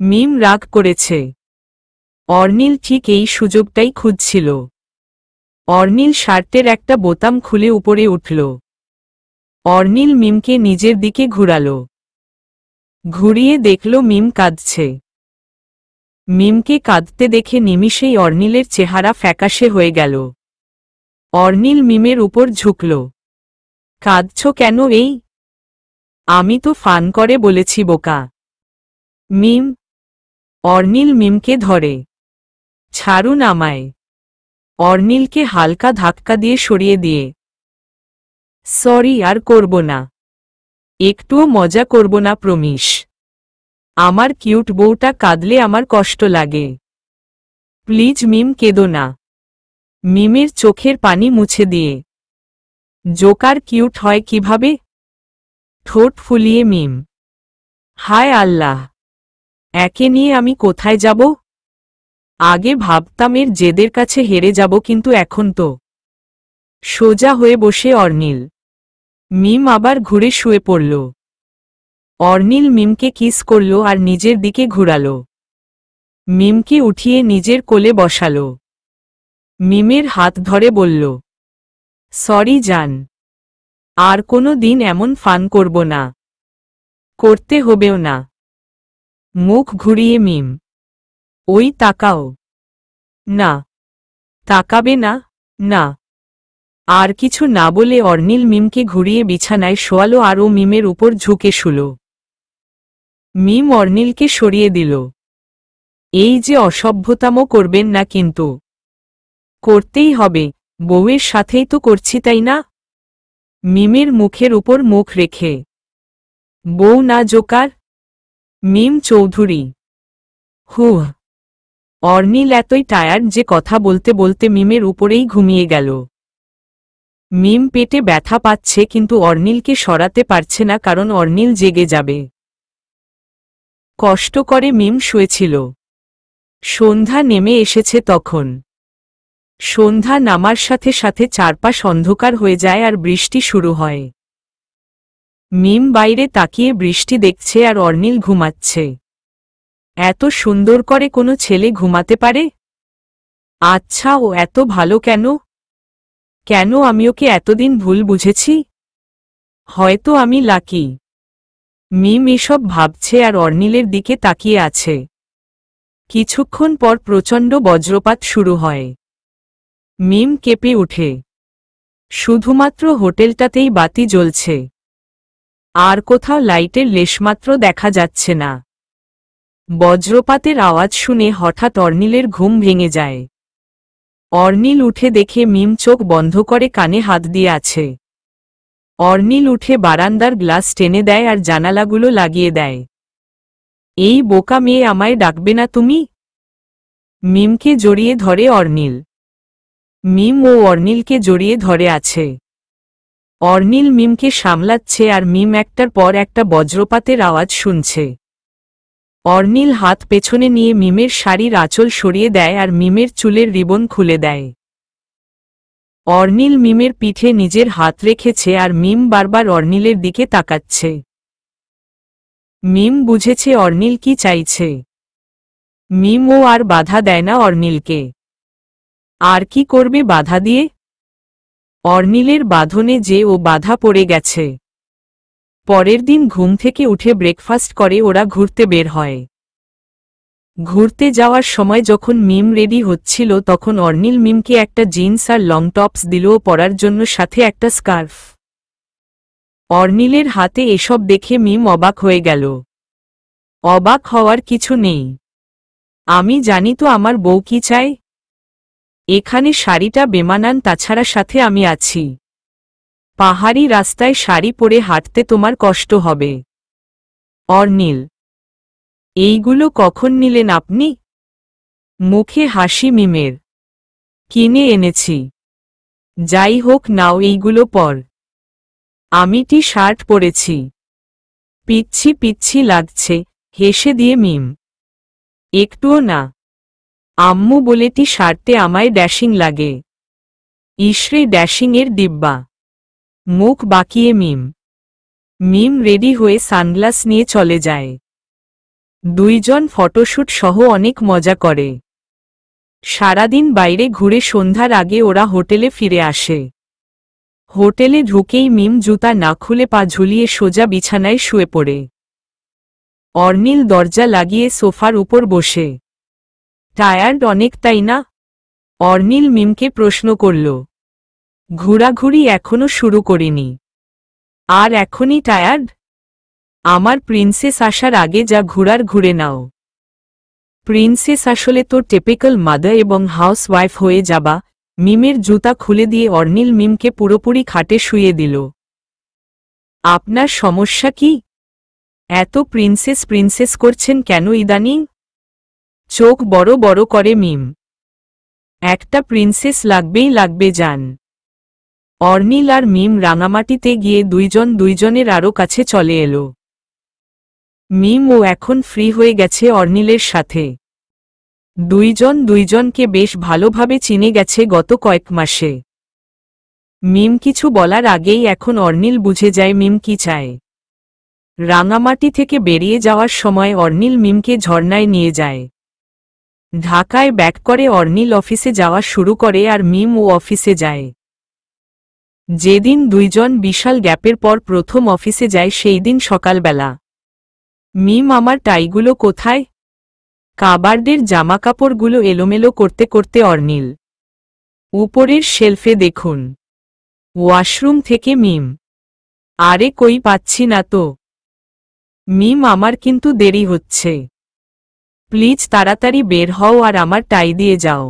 মিম রাগ করেছে। অর্নিল ঠিক এই সুযোগটাই খুঁজছিল। অর্নিল শার্টের একটা বোতাম খুলে উপরে উঠল। অর্নিল মিমকে নিজের দিকে ঘুরাল। ঘুরিয়ে দেখল মিম কাঁদছে। মিমকে কাঁদতে দেখে নিমিষেই অর্নিলের চেহারা ফ্যাকাশে হয়ে গেল। অর্নিল মিমের উপর ঝুঁকল। কাঁদছ কেন? এই আমি তো ফান করে বলেছি বোকা। মিম। অর্নিল মিমকে ধরে। ছাড়ুন আমায়। অর্নিলকে হালকা ধাক্কা দিয়ে সরিয়ে দিয়ে। সরি, আর করব না। একটুও মজা করব না, প্রমিস। আমার কিউট বউটা কাঁদলে আমার কষ্ট লাগে। প্লিজ মিম, কেঁদো না। মিমের চোখের পানি মুছে দিয়ে। জোকার কিউট হয় কিভাবে? ঠোঁট ফুলিয়ে মিম। হায় আল্লাহ, একে নিয়ে আমি কোথায় যাব? আগে ভাবতাম এর জেদের কাছে হেরে যাব, কিন্তু এখন তো। সোজা হয়ে বসে অর্নিল। মিম আবার ঘুরে শুয়ে পড়ল। অর্নিল মিমকে কিস করল আর নিজের দিকে ঘুরাল। মিমকে উঠিয়ে নিজের কোলে বসাল। মিমের হাত ধরে বলল, সরি জান, আর কোনো দিন এমন ফান করব না। করতে হবেও না। মুখ ঘুরিয়ে মিম। ওই তাকাও। না। তাকাবে না? না। আর কিছু না বলে অর্নিল মিমকে ঘুরিয়ে বিছানায় শোয়ালো আর ও মিমের উপর ঝুঁকে শুল। মিম অর্নিলকে সরিয়ে দিল। এই যে অসভ্যতামো করবেন না কিন্তু। করতেই হবে, বউয়ের সাথেই তো করছি, তাই না? মিমের মুখের উপর মুখ রেখে। বউ না জোকার? মিম চৌধুরী। হুহ। অর্নিল এতই টায়ার্ড যে কথা বলতে বলতে মিমের উপরেই ঘুমিয়ে গেল। মিম পেটে ব্যথা পাচ্ছে, কিন্তু অর্নিলকে সরাতে পারছে না, কারণ অর্নিল জেগে যাবে। কষ্ট করে মিম শুয়েছিল। সন্ধ্যা নেমে এসেছে তখন। সন্ধ্যা নামার সাথে সাথে চারপাশ অন্ধকার হয়ে যায় আর বৃষ্টি শুরু হয়। মিম বাইরে তাকিয়ে বৃষ্টি দেখছে আর অর্নিল ঘুমাচ্ছে। এত সুন্দর করে কোনো ছেলে ঘুমাতে পারে? আচ্ছা, ও এত ভালো কেন? কেন আমি ওকে এতদিন ভুল বুঝেছি? হয়তো আমি লাকি। মিম এসব ভাবছে আর অর্নিলের দিকে তাকিয়ে আছে। কিছুক্ষণ পর প্রচণ্ড বজ্রপাত শুরু হয়। মিম কেঁপে উঠে। শুধুমাত্র হোটেলটাতেই বাতি জ্বলছে। আর কোথাও লাইটের লেশমাত্র দেখা যাচ্ছে না। বজ্রপাতের আওয়াজ শুনে হঠাৎ অর্নিলের ঘুম ভেঙে যায়। অর্নিল উঠে দেখে মিম চোখ বন্ধ করে কানে হাত দিয়ে আছে। অর্নিল উঠে বারান্দার গ্লাস টেনে দেয় আর জানালাগুলো লাগিয়ে দেয়। এই বোকা মেয়ে, আমায় ডাকবে না তুমি? মিমকে জড়িয়ে ধরে অর্নিল। মিম ও অর্নিলকে জড়িয়ে ধরে আছে। অর্নিল মিমকে সামলাচ্ছে আর মিম একটার পর একটা বজ্রপাতের আওয়াজ শুনছে। অর্নিল হাত পেছনে নিয়ে মিমের শাড়ির আঁচল সরিয়ে দেয় আর মিমের চুলের রিবন খুলে দেয়। অর্নিল মিমের পিঠে নিজের হাত রেখেছে আর মিম বারবার অর্নিলের দিকে তাকাচ্ছে। মিম বুঝেছে অর্নিল কি চাইছে। মিম ও আর বাধা দেয় না অর্নিলকে। আর কি করবে বাধা দিয়ে? অর্নিলের বাঁধনে যে ও বাধা পড়ে গেছে। পরের দিন ঘুম থেকে উঠে ব্রেকফাস্ট করে ওরা ঘুরতে বের হয়। ঘুরতে যাওয়ার সময় যখন মিম রেডি হচ্ছিল তখন অর্নিল মিমকে একটা জিন্স আর লং টপস দিল পরার জন্য, সাথে একটা স্কার্ফ। অর্নিলের হাতে এসব দেখে মিম অবাক হয়ে গেল। অবাক হওয়ার কিছু নেই। আমি জানি তো আমার বউ কি চায়। এখানে শাড়িটা বেমানান, তাছাড়া সাথে আমি আছি। পাহাড়ি রাস্তায় শাড়ি পরে হাঁটতে তোমার কষ্ট হবে। অর্নিল, এইগুলো কখন নিলেন আপনি? মুখে হাসি মিমের। কিনে এনেছি। যাই হোক, নাও এইগুলো পর। আমি টি শার্ট পরেছি। পিচ্ছি পিচ্ছি লাগছে, হেসে দিয়ে মিম। একটুও না। আম্মু বলে টি শার্টে আমায় ড্যাশিং লাগে। ইসরে, ড্যাশিংয়ের ডিব্বা। মুখ বাঁকিয়ে মিম। মিম রেডি হয়ে সানগ্লাস নিয়ে চলে যায়। দুইজন ফটোশ্যুট সহ অনেক মজা করে। সারাদিন বাইরে ঘুরে সন্ধ্যার আগে ওরা হোটেলে ফিরে আসে। হোটেলে ঢুকেই মিম জুতা না খুলে পা ঝুলিয়ে সোজা বিছানায় শুয়ে পড়ে। অর্নিল দরজা লাগিয়ে সোফার উপর বসে। টায়ার্ড অনেক তাই না? অর্নিল মিমকে প্রশ্ন করল। ঘোরাঘুরি এখনো শুরু করিনি। আর এখনই টায়ার্ড? আমার প্রিন্সেস আসার আগে যা ঘোরার ঘুরে নাও। প্রিন্সেস আসলে তো টিপিক্যাল মাদার এবং হাউস ওয়াইফ হয়ে যাবা। মিমের জুতা খুলে দিয়ে অর্নিল মিমকে পুরোপুরি খাটে শুইয়ে দিল। আপনার সমস্যা কি? এত প্রিন্সেস প্রিন্সেস করছেন কেন ইদানিং? চোখ বড় বড় করে মিম। একটা প্রিন্সেস লাগবেই লাগবে জান। অর্নিল আর মিম রাঙামাটিতে গিয়ে দুইজন দুইজনের আরও কাছে চলে এলো। মিম ও এখন ফ্রি হয়ে গেছে অর্নিলের সাথে। দুইজন দুইজনকে বেশ ভালোভাবে চিনে গেছে গত কয়েক মাসে। মিম কিছু বলার আগেই এখন অর্নিল বুঝে যায় মিম কি চায়। রাঙামাটি থেকে বেরিয়ে যাওয়ার সময় অর্নিল মিমকে ঝর্ণায় নিয়ে যায়। ঢাকায় ব্যাক করে অর্নিল অফিসে যাওয়া শুরু করে আর মিম ও অফিসে যায়। যেদিন দুইজন বিশাল গ্যাপের পর প্রথম অফিসে যায় সেই দিন সকালবেলা। মিম আমার টাইগুলো কোথায়? কাবার্ডের জামাকাপড়গুলো এলোমেলো করতে করতে অর্নিল। উপরের শেলফে দেখুন। ওয়াশরুম থেকে মিম। আরে কই পাচ্ছি না তো। মিম আমার কিন্তু দেরি হচ্ছে। প্লিজ তাড়াতাড়ি বের হও আর আমার টাই দিয়ে যাও।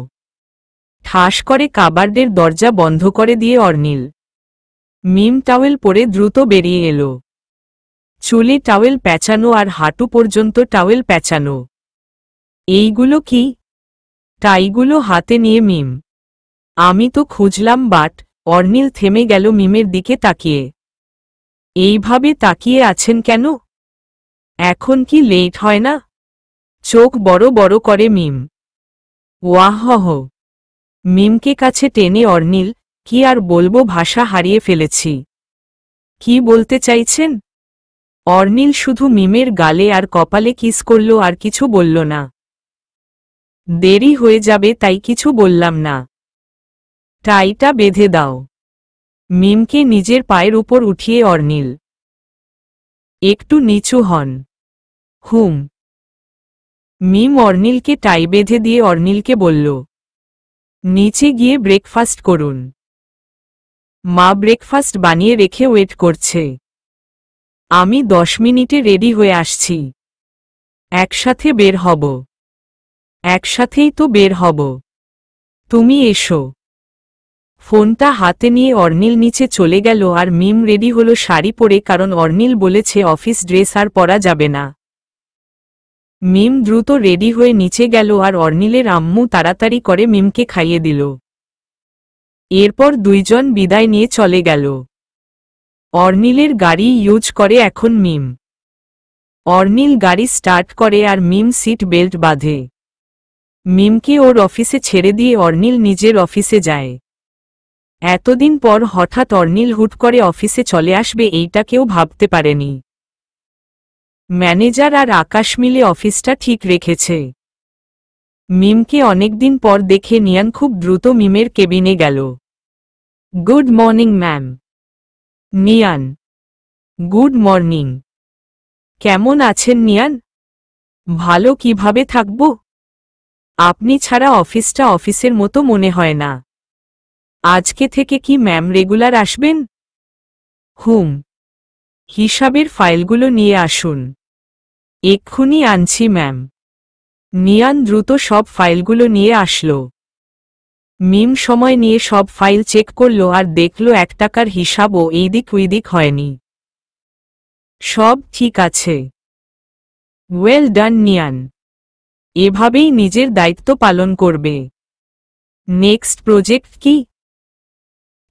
ঠাস করে কাবার্ডের দরজা বন্ধ করে দিয়ে অর্নিল। মিম টাওয়েল পরে দ্রুত বেরিয়ে এলো। চুলে টাওয়েল প্যাঁচানো আর হাঁটু পর্যন্ত টাওয়েল প্যাঁচানো। এইগুলো কি? টাইগুলো হাতে নিয়ে মিম। আমি তো খুঁজলাম বাট। অর্নিল থেমে গেল মিমের দিকে তাকিয়ে। এইভাবে তাকিয়ে আছেন কেন? এখন কি লেট হয় না? চোখ বড় বড় করে মিম। ওয়াহহ। মিমকে কাছে টেনে অর্নিল। কি আর বলবো, ভাষা হারিয়ে ফেলেছি। কি বলতে চাইছেন? অর্নিল শুধু মিমের গালে আর কপালে কিস করল আর কিছু বলল না। দেরি হয়ে যাবে তাই কিছু বললাম না। টাইটা বেঁধে দাও। মিমকে নিজের পায়ের উপর উঠিয়ে অর্নিল। একটু নিচু হন। হুম। মিম অর্নিলকে টাই বেঁধে দিয়ে অর্নিলকে বলল, নিচে গিয়ে ব্রেকফাস্ট করুন। মা ব্রেকফাস্ট বানিয়ে রেখে ওয়েট করছে। আমি 10 মিনিটে রেডি হয়ে আসছি। একসাথে বের হব। একসাথেই তো বের হব। তুমি এসো। ফোনটা হাতে নিয়ে অর্নিল নিচে চলে গেল আর মিম রেডি হলো শাড়ি পরে, কারণ অর্নিল বলেছে অফিস ড্রেস আর পরা যাবে না। মিম দ্রুত রেডি হয়ে নিচে গেল আর অর্নিলের আম্মু তাড়াতাড়ি করে মিমকে খাইয়ে দিল। এরপর দুইজন বিদায় নিয়ে চলে গেল। অর্নিলের গাড়ি ইউজ করে এখন মিম। অর্নিল গাড়ি স্টার্ট করে আর মিম সিট বেল্ট বাঁধে। মিমকে ওর অফিসে ছেড়ে দিয়ে অর্নিল নিজের অফিসে যায়। এতদিন পর হঠাৎ অর্নিল হুট করে অফিসে চলে আসবে এইটা কেউ ভাবতে পারেনি। ম্যানেজার আর আকাশ মিলে অফিসটা ঠিক রেখেছে। মিমকে অনেকদিন পর দেখে নিয়ান খুব দ্রুত মিমের কেবিনে গেল। Good morning ma'am. Niyan. Good morning. কেমন আছেন নিয়ান? ভালো কিভাবে থাকব? আপনি ছাড়া অফিসটা অফিসের মতো মনে হয় না। আজকে থেকে কি ম্যাম রেগুলার আসবেন? হুম। হিসাবের ফাইলগুলো নিয়ে আসুন। এক্ষুনি আনছি ম্যাম। নিয়ান দ্রুত সব ফাইলগুলো নিয়ে আসলো। মিম সময় নিয়ে সব ফাইল চেক করল আর দেখল 1 টাকার হিসাবও এইদিক ওইদিক হয়নি। সব ঠিক আছে। Well done নিয়ান। এভাবেই নিজের দায়িত্ব পালন করবে। নেক্সট প্রজেক্ট কি?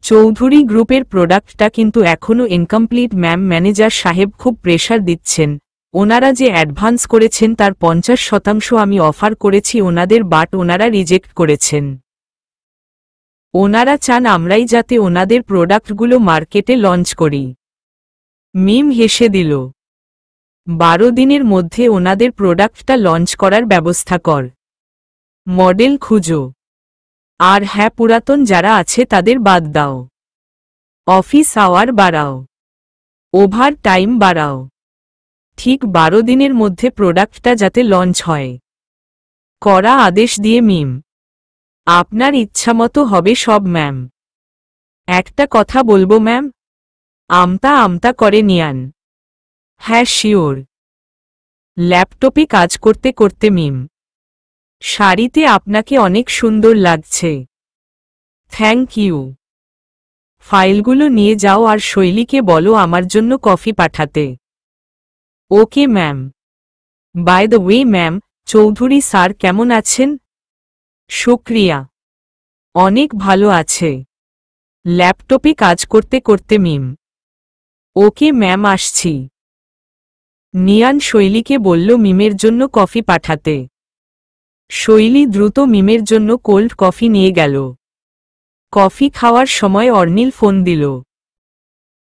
চৌধুরী গ্রুপের প্রোডাক্টটা কিন্তু এখনও ইনকমপ্লিট ম্যাম। ম্যানেজার সাহেব খুব প্রেশার দিচ্ছেন। ওনারা যে অ্যাডভান্স করেছেন তার 50% আমি অফার করেছি ওনাদের, বাট ওনারা রিজেক্ট করেছেন। ওনারা চান আমরাই যাতে ওনাদের প্রোডাক্টগুলো মার্কেটে লঞ্চ করি। মিম হেসে দিল। 12 দিনের মধ্যে ওনাদের প্রোডাক্টটা লঞ্চ করার ব্যবস্থা কর। মডেল খুঁজো। আর হ্যাঁ, পুরাতন যারা আছে তাদের বাদ দাও। অফিস আওয়ার বাড়াও। ওভার টাইম বাড়াও। ঠিক 12 দিনের মধ্যে প্রোডাক্টটা যাতে লঞ্চ হয়। করা আদেশ দিয়ে মিম। আপনার ইচ্ছামতো হবে সব ম্যাম। একটা কথা বলবো ম্যাম? আমতা আমতা করে নিয়ান। হ্যাঁ শিওর। ল্যাপটপে কাজ করতে করতে মিম। শাড়িতে আপনাকে অনেক সুন্দর লাগছে। Thank you. ফাইলগুলো নিয়ে যাও আর শৈলীকে বলো আমার জন্য কফি পাঠাতে। Okay ma'am. By the way ma'am, Chowdhury sir কেমন আছেন? শুক্রিয়া, অনেক ভালো আছে। ল্যাপটপে কাজ করতে করতে মিম। ওকে ম্যাম, আসছি। নিয়ান শৈলীকে বলল মিমের জন্য কফি পাঠাতে। শৈলী দ্রুত মিমের জন্য কোল্ড কফি নিয়ে গেল। কফি খাওয়ার সময় অর্নিল ফোন দিল।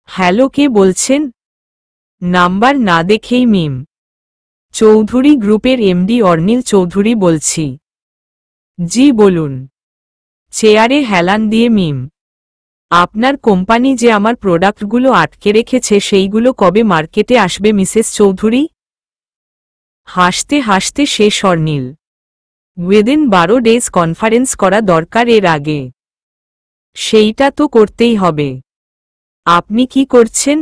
হ্যালো, কে বলছেন? নাম্বার না দেখেই মিম। চৌধুরী গ্রুপের এমডি অর্নিল চৌধুরী বলছি। জি বলুন। চেয়ারে হেলান দিয়ে মিম। আপনার কোম্পানি যে আমার প্রোডাক্টগুলো আটকে রেখেছে সেইগুলো কবে মার্কেটে আসবে মিসেস চৌধুরী? হাসতে হাসতে শেষ অর্নিল। উইদিন 12 ডেজ কনফারেন্স করা দরকার এর আগে। সেইটা তো করতেই হবে। আপনি কি করছেন?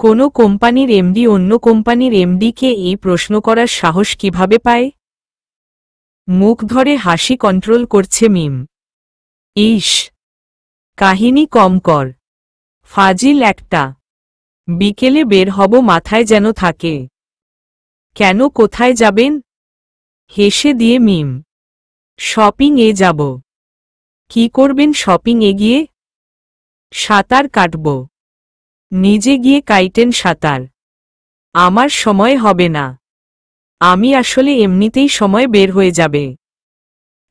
কোনো কোম্পানির এমডি অন্য কোম্পানির এমডিকে এই প্রশ্ন করার সাহস কিভাবে পায়? মুখ ধরে হাসি কন্ট্রোল করছে মিম। ইস, কাহিনী কম কর। ফাজিল একটা। বিকেলে বের হব, মাথায় যেন থাকে। কেন, কোথায় যাবেন? হেসে দিয়ে মিম। শপিং এ যাব। কি করবেন শপিং এ গিয়ে? সাঁতার কাটব। নিজে গিয়ে কাইটেন সাঁতার। আমার সময় হবে না। আমি আসলে এমনিতেই সময় বের হয়ে যাবে।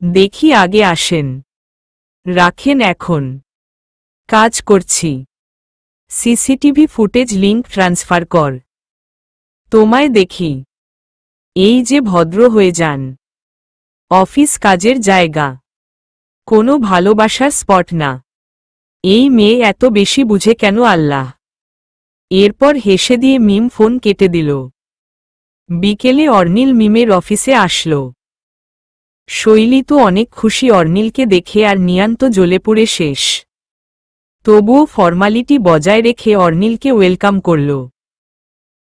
দেখি আগে আসেন। রাখেন এখন। কাজ করছি। সিসিটিভি ফুটেজ লিংক ট্রান্সফার কর। তোমায় দেখি। এই যে ভদ্র হয়ে যান। অফিস কাজের জায়গা, কোনো ভালোবাসার স্পট না। এই মেয়ে এত বেশি বুঝে কেন আল্লাহ। এরপর হেসে দিয়ে মিম ফোন কেটে দিল। বিকেলে অর্নিল মিমের অফিসে আসল। শৈলী তো অনেক খুশি অর্নিলকে দেখে, আর নিয়ান তো জ্বলে পুড়ে শেষ। তবুও ফর্মালিটি বজায় রেখে অর্নিলকে ওয়েলকাম করল।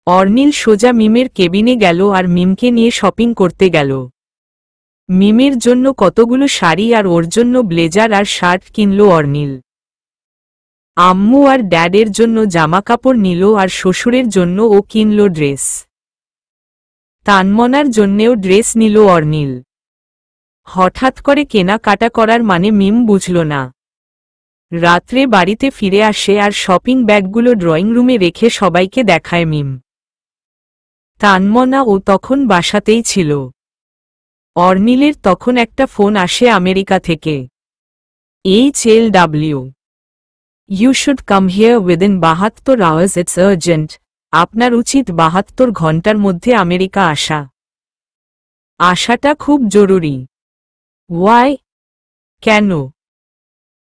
অর্নিল সোজা মিমের কেবিনে গেল আর মিমকে নিয়ে শপিং করতে গেল। মিমের জন্য কতগুলো শাড়ি আর ওর জন্য ব্লেজার আর শার্ট কিনল অর্নিল। আম্মু আর ড্যাডের জন্য জামা কাপড় নিল আর শ্বশুরের জন্য ও কিনল ড্রেস। তানমনার জন্যেও ড্রেস নিল অর্নিল। হঠাৎ করে কেনাকাটা করার মানে মিম বুঝল না। রাত্রে বাড়িতে ফিরে আসে আর শপিং ব্যাগগুলো ড্রয়িং রুমে রেখে সবাইকে দেখায় মিম। তানমনা ও তখন বাসাতেই ছিল। অর্নিলের তখন একটা ফোন আসে আমেরিকা থেকে। HLW, you should come here within 72 hours, it's urgent. আপনার উচিত 72 ঘন্টার মধ্যে আমেরিকা আসা। আসাটা খুব জরুরি। ওয়াই? কেন?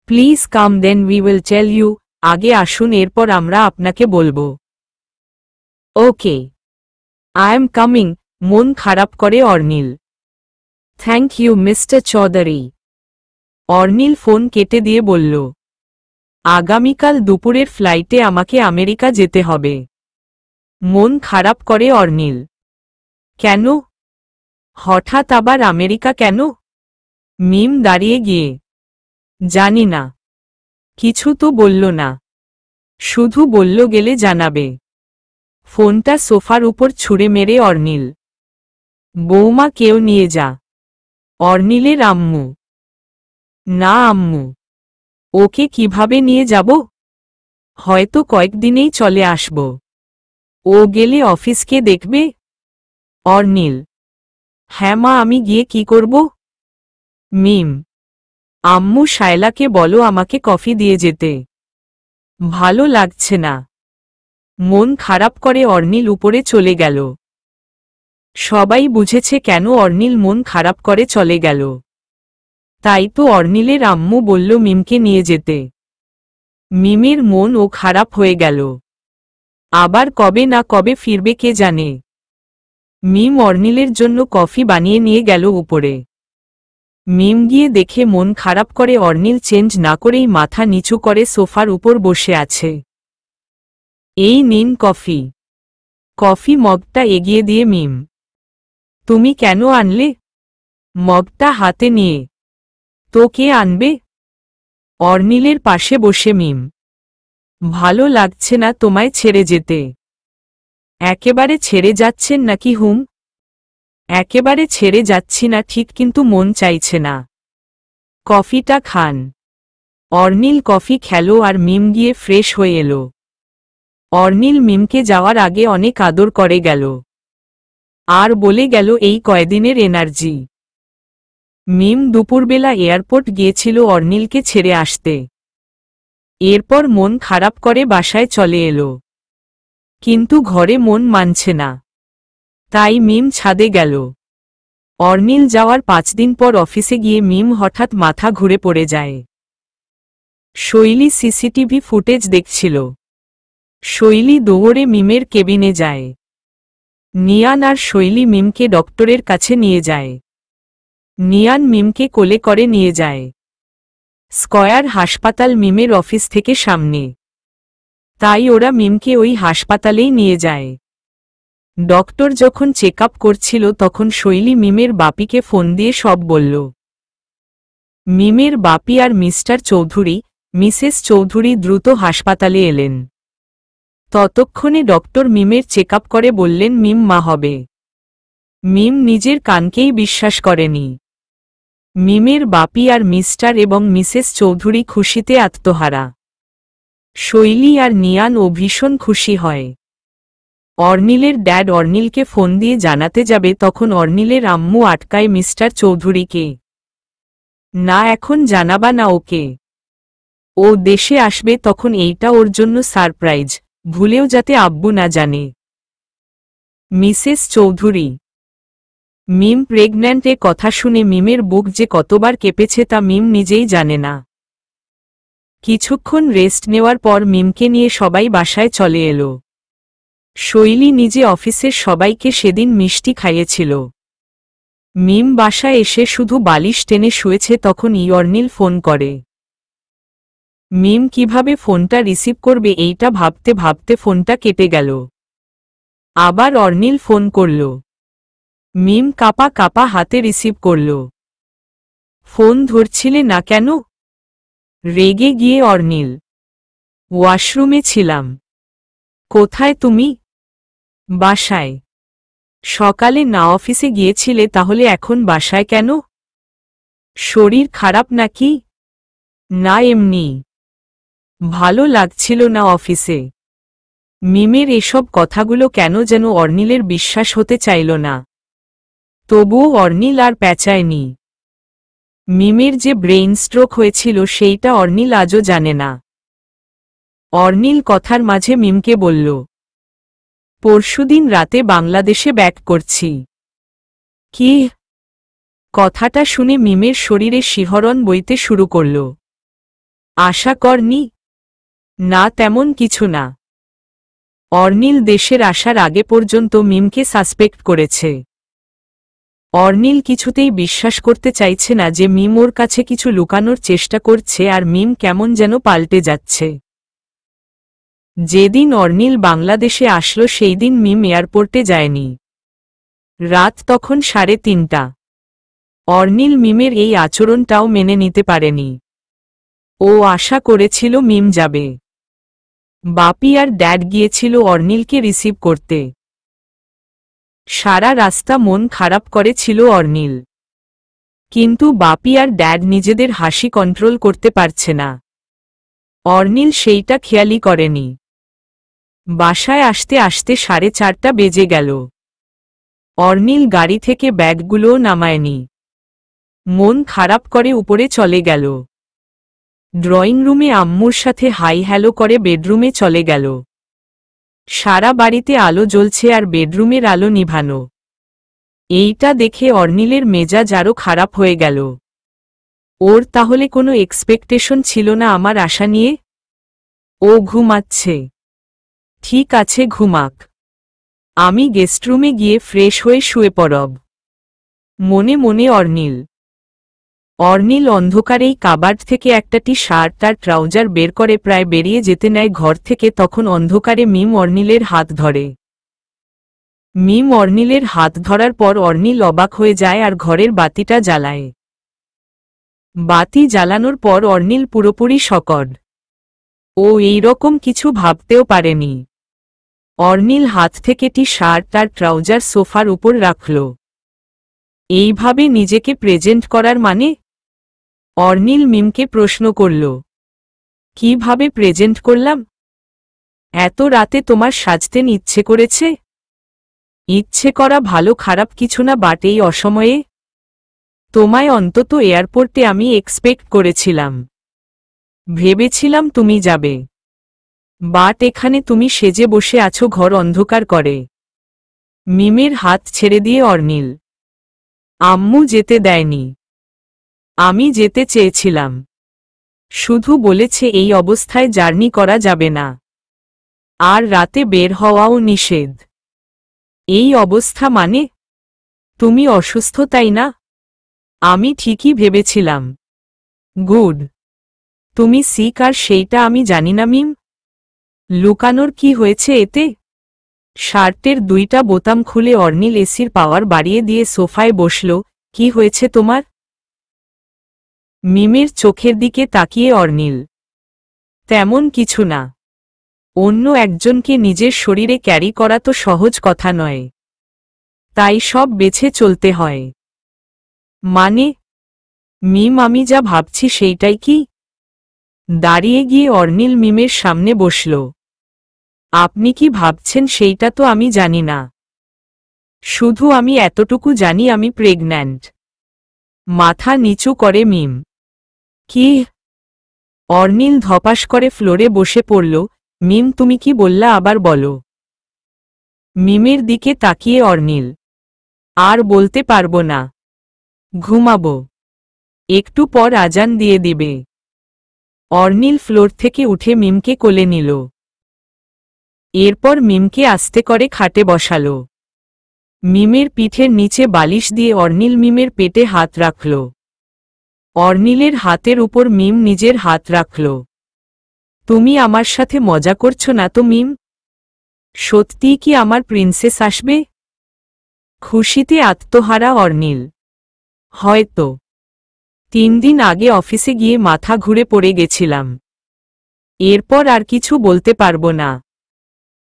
Please come, then we will tell you. আগে আসুন, এরপর আমরা আপনাকে বলবো। Okay, I am coming. মন খারাপ করে Arnil. Thank you mister Chowdhury. Arnil phone কেটে দিয়ে বলল, আগামীকাল দুপুরের ফ্লাইটে আমাকে আমেরিকা যেতে হবে। মন খারাপ করে অর্নিল। কেন? হঠাৎ আবার আমেরিকা কেন? মিম দাঁড়িয়ে গিয়ে। জানি না। কিছু তো বলল না। শুধু বলল গেলে জানাবে। ফোনটা সোফার উপর ছুঁড়ে মেরে অর্নিল। বৌমা, কেউ নিয়ে যা। অর্নিলের আম্মু। না আম্মু, ওকে কিভাবে নিয়ে যাব? হয়তো কয়েকদিনেই চলে আসব। ও গেলে অফিসকে দেখবে। অর্নিল। হ্যাঁ মা, আমি গিয়ে কি করব? মিম। আম্মু শায়লাকে বলো আমাকে কফি দিয়ে যেতে। ভালো লাগছে না। মন খারাপ করে অর্নিল উপরে চলে গেল। সবাই বুঝেছে কেন অর্নিল মন খারাপ করে চলে গেল। তাই তো অর্নিলের আম্মু বলল মিমকে নিয়ে যেতে। মিমের মন ও খারাপ হয়ে গেল। আবার কবে না কবে ফিরবে কে জানে। মিম অর্নিলের জন্য কফি বানিয়ে নিয়ে গেল উপরে। মিম গিয়ে দেখে মন খারাপ করে অর্নিল চেঞ্জ না করেই মাথা নিচু করে সোফার উপর বসে আছে। এই নিন কফি। কফি মগটা এগিয়ে দিয়ে মিম, তুমি কেন আনলে? মগটা হাতে নিয়ে, তো কে আনবে? অর্নিলের পাশে বসে মিম, ভালো লাগছে না তোমায় ছেড়ে যেতে? একেবারে ছেড়ে যাচ্ছেন নাকি হুম? একেবারে ছেড়ে যাচ্ছি না ঠিক, কিন্তু মন চাইছে না। কফিটা খান। অর্নিল কফি খেলো আর মিম গিয়ে ফ্রেশ হয়ে এলো। অর্নিল মিমকে যাওয়ার আগে অনেক আদর করে গেল আর বলে গেল এই কয়দিনের এনার্জি। মিম দুপুরবেলা এয়ারপোর্ট গিয়েছিল অর্নিলকে ছেড়ে আসতে। এরপর মন খারাপ করে বাসায় চলে এলো, কিন্তু ঘরে মন মানছে না। তাই মিম ছাদে গেল। অর্নিল যাওয়ার 5 দিন পর অফিসে গিয়ে মিম হঠাৎ মাথা ঘুরে পড়ে যায়। শৈলী সিসিটিভি ফুটেজ দেখছিল। শৈলী দৌড়ে মিমের কেবিনে যায়। নিয়ান আর শৈলী মিমকে ডক্টরের কাছে নিয়ে যায়। নিয়ান মিমকে কোলে করে নিয়ে যায়। স্কয়ার হাসপাতাল মিমের অফিস থেকে সামনে, তাই ওরা মিমকে ওই হাসপাতালেই নিয়ে যায়। ডক্টর যখন চেক আপ করছিল তখন শৈলী মিমের বাপিকে ফোন দিয়ে সব বলল। মিমের বাপি আর মিস্টার চৌধুরী, মিসেস চৌধুরী দ্রুত হাসপাতালে এলেন। ততক্ষণে ডক্টর মিমের চেক আপ করে বললেন মিম মা হবে। মিম নিজের কানকেই বিশ্বাস করেনি। মিমের বাপি আর মিস্টার এবং মিসেস চৌধুরী খুশিতে আত্মহারা। শৈলী আর নিয়ানও ভীষণ খুশি হয়। অর্নিলের ড্যাড অর্নিলকে ফোন দিয়ে জানাতে যাবে তখন অর্নিলের আম্মু আটকায় মিস্টার চৌধুরীকে। না, এখন জানাবা না ওকে। ও দেশে আসবে তখন এইটা ওর জন্য সারপ্রাইজ, ভুলেও যাতে আব্বু না জানে। মিসেস চৌধুরী, মিম প্রেগন্যান্ট এ কথা শুনে মিমের বুক যে কতবার কেঁপেছে তা মিম নিজেই জানে না। কিছুক্ষণ রেস্ট নেওয়ার পর মিমকে নিয়ে সবাই বাসায় চলে এলো। শৈলী নিজে অফিসের সবাইকে সেদিন মিষ্টি খাইয়েছিল। মিম বাসায় এসে শুধু বালিশ টেনে শুয়েছে তখন অর্নিল ফোন করে। মিম কিভাবে ফোনটা রিসিভ করবে এইটা ভাবতে ভাবতে ফোনটা কেটে গেল। আবার অর্নিল ফোন করল। মিম কাঁপা কাঁপা হাতে রিসিভ করল। ফোন ধরছিলে না কেন? রেগে গিয়ে অর্নিল, ওয়াশরুমে ছিলাম। কোথায় তুমি? বাসায়। সকালে না অফিসে গিয়েছিলে, তাহলে এখন বাসায় কেন? শরীর খারাপ নাকি? না, এমনি। ভালো লাগছিল না অফিসে। মিমের এসব কথাগুলো কেন যেন অর্নিলের বিশ্বাস হতে চাইল না। তবুও অর্নিল আর প্যাঁচায়নি। মিমের যে ব্রেইন স্ট্রোক হয়েছিল সেইটা অর্নিল আজও জানে না। অর্নিল কথার মাঝে মিমকে বলল, পরশুদিন রাতে বাংলাদেশে ব্যাক করছি। কি? কথাটা শুনে মিমের শরীরে শিহরণ বইতে শুরু করল। আশা করনি? না, তেমন কিছু না। অর্নিল দেশের আসার আগে পর্যন্ত মিমকে সাসপেক্ট করেছে। অর্নিল কিছুতেই বিশ্বাস করতে চাইছে না যে মিম ওর কাছে কিছু লুকানোর চেষ্টা করছে আর মিম কেমন যেন পাল্টে যাচ্ছে। যেদিন অর্নিল বাংলাদেশে আসলো সেই দিন মিম এয়ারপোর্টে যায়নি। রাত তখন 3:30। অর্নিল মিমের এই আচরণটাও মেনে নিতে পারেনি। ও আশা করেছিল মিম যাবে। বাপি আর ড্যাড গিয়েছিল অর্নিলকে রিসিভ করতে। সারা রাস্তা মন খারাপ করেছিল অর্নিল, কিন্তু বাপি আর ড্যাড নিজেদের হাসি কন্ট্রোল করতে পারছে না। অর্নিল সেইটা খেয়ালই করেনি। বাসায় আসতে আসতে 4:30 বেজে গেল। অর্নিল গাড়ি থেকে ব্যাগগুলোও নামায়নি। মন খারাপ করে উপরে চলে গেল। ড্রয়িং রুমে আম্মুর সাথে হাই হ্যালো করে বেডরুমে চলে গেল। সারা বাড়িতে আলো জ্বলছে আর বেডরুমের আলো নিভানো। এইটা দেখে অর্নিলের মেজাজ আরও খারাপ হয়ে গেল। ওর তাহলে কোনো এক্সপেকটেশন ছিল না আমার আশা নিয়ে? ও ঘুমাচ্ছে। ঠিক আছে, ঘুমাক। আমি গেস্টরুমে গিয়ে ফ্রেশ হয়ে শুয়ে পড়ব। মনে মনে অর্নিল অন্ধকারেই কাবার্ড থেকে একটা টি শার্ট আর ট্রাউজার বের করে প্রায় বেরিয়ে যেতে নেয় ঘর থেকে, তখন অন্ধকারে মিম অর্নিলের হাত ধরে। মিম অর্নিলের হাত ধরার পর অর্নিল অবাক হয়ে যায় আর ঘরের বাতিটা জ্বালায়। বাতি জ্বালানোর পর অর্নিল পুরোপুরি শকড। ও এইরকম কিছু ভাবতেও পারেনি। অর্নিল হাত থেকে টি শার্ট আর ট্রাউজার সোফার উপর রাখল। এইভাবে নিজেকে প্রেজেন্ট করার মানে? অর্নিল মিমকে প্রশ্ন করল। কিভাবে প্রেজেন্ট করলাম? এত রাতে তোমার সাজতে ইচ্ছে করেছে? ইচ্ছে করা ভালো খারাপ কিছু না, বাট এই অসময়ে? তোমায় অন্তত এয়ারপোর্টে আমি এক্সপেক্ট করেছিলাম। ভেবেছিলাম তুমি যাবে, বাট এখানে তুমি সেজে বসে আছো ঘর অন্ধকার করে। মিমের হাত ছেড়ে দিয়ে অর্নিল। আম্মু যেতে দেয়নি। আমি যেতে চেয়েছিলাম, শুধু বলেছে এই অবস্থায় জার্নি করা যাবে না, আর রাতে বের হওয়াও নিষেধ। এই অবস্থা মানে? তুমি অসুস্থ তাই না? আমি ঠিকই ভেবেছিলাম। গুড। তুমি সিক আর সেইটা আমি জানি না মিম। লুকানোর কি হয়েছে এতে? শার্টের দুইটা বোতাম খুলে অর্নিল এসির পাওয়ার বাড়িয়ে দিয়ে সোফায় বসল। কি হয়েছে তোমার? মিমের চোখের দিকে তাকিয়ে অর্নিল। তেমন কিছু না। অন্য একজনকে নিজের শরীরে ক্যারি করা তো সহজ কথা নয়, তাই সব বেছে চলতে হয়। মানে? মিম, আমি যা ভাবছি সেইটাই কি? দাঁড়িয়ে গিয়ে অর্নিল মিমের সামনে বসল। আপনি কি ভাবছেন সেইটা তো আমি জানি না, শুধু আমি এতটুকু জানি আমি প্রেগন্যান্ট। মাথা নিচু করে মিম। কি? অর্নিল ধপাস করে ফ্লোরে বসে পড়ল। মিম, তুমি কি বললা আবার বলো। মিমের দিকে তাকিয়ে অর্নিল। আর বলতে পারবো না, ঘুমাবো, একটু পর আজান দিয়ে দিবে। অর্নিল ফ্লোর থেকে উঠে মিমকে কোলে নিল। এরপর মিমকে আস্তে করে খাটে বসালো। মিমের পিঠের নিচে বালিশ দিয়ে অর্নিল মিমের পেটে হাত রাখল। অর্নিলের হাতের উপর মিম নিজের হাত রাখল। তুমি আমার সাথে মজা করছো না তো মিম? সত্যিই কি আমার প্রিন্সেস আসবে? খুশিতে আত্মহারা অর্নিল। হয়তো 3 দিন আগে অফিসে গিয়ে মাথা ঘুরে পড়ে গেছিলাম, এরপর আর কিছু বলতে পারবো না।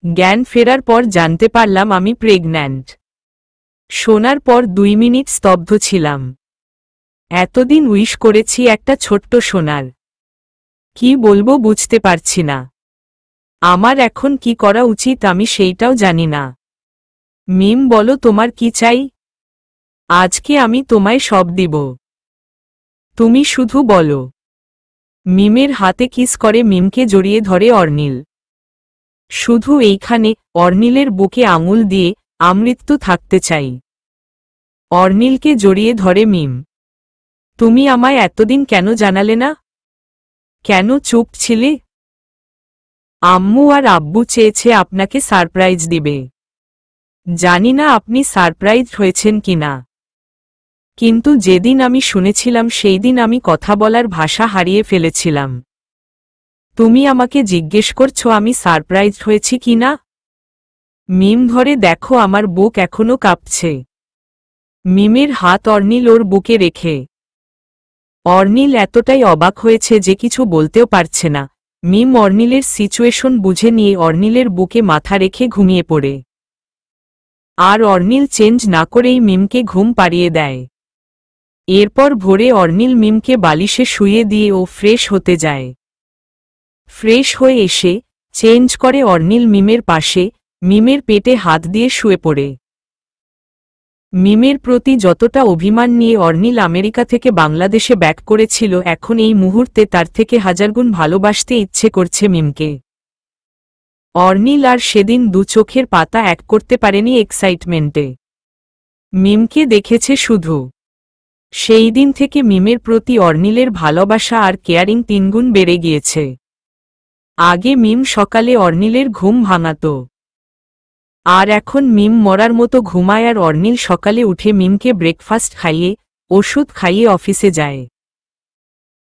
জ্ঞান ফেরার পর জানতে পারলাম আমি প্রেগন্যান্ট। শোনার পর 2 মিনিট স্তব্ধ ছিলাম। এতদিন উইশ করেছি একটা ছোট্ট সোনার। কি বলবো বুঝতে পারছি না। আমার এখন কি করা উচিত আমি সেইটাও জানি না। মিম, বলো তোমার কি চাই? আজকে আমি তোমায় সব দিব, তুমি শুধু বলো। মিমের হাতে কিস করে মিমকে জড়িয়ে ধরে অর্নিল। শুধু এইখানে, অর্নিলের বুকে আঙুল দিয়ে, আমৃত্যু থাকতে চাই। অর্নিলকে জড়িয়ে ধরে মিম। তুমি আমায় এতদিন কেন জানালে না? কেন চুপ ছিলে? আম্মু আর আব্বু চেয়েছে আপনাকে সারপ্রাইজ দিবে। জানি না আপনি সারপ্রাইজ হয়েছেন কিনা, কিন্তু যেদিন আমি শুনেছিলাম সেই দিন আমি কথা বলার ভাষা হারিয়ে ফেলেছিলাম। তুমি আমাকে জিজ্ঞেস করছো আমি সারপ্রাইজ হয়েছি কিনা? মিম, ধরে দেখো আমার বুক এখনো কাঁপছে। মিমের হাত অর্নিল ওর বুকে রেখে। অর্নিল এতটাই অবাক হয়েছে যে কিছু বলতেও পারছে না। মিম অর্নিলের সিচুয়েশন বুঝে নিয়ে অর্নিলের বুকে মাথা রেখে ঘুমিয়ে পড়ে। আর অর্নিল চেঞ্জ না করেই মিমকে ঘুম পাড়িয়ে দেয়। এরপর ভোরে অর্নিল মিমকে বালিশে শুইয়ে দিয়ে ও ফ্রেশ হতে যায়। ফ্রেশ হয়ে এসে চেঞ্জ করে অর্নিল মিমের পাশে, মিমের পেটে হাত দিয়ে শুয়ে পড়ে। মিমের প্রতি যতটা অভিমান নিয়ে অর্নিল আমেরিকা থেকে বাংলাদেশে ব্যাক করেছিল, এখন এই মুহূর্তে তার থেকে 1000 গুণ ভালোবাসতে ইচ্ছে করছে মিমকে। অর্নিল আর সেদিন দু চোখের পাতা এক করতে পারেনি এক্সাইটমেন্টে। মিমকে দেখেছে শুধু। সেই দিন থেকে মিমের প্রতি অর্নিলের ভালোবাসা আর কেয়ারিং তিনগুণ বেড়ে গিয়েছে। আগে মিম সকালে অর্নিলের ঘুম ভাঙাত, আর এখন মিম মরার মতো ঘুমায়, আর অর্নিল সকালে উঠে মিমকে ব্রেকফাস্ট খাইয়ে ওষুধ খাইয়ে অফিসে যায়।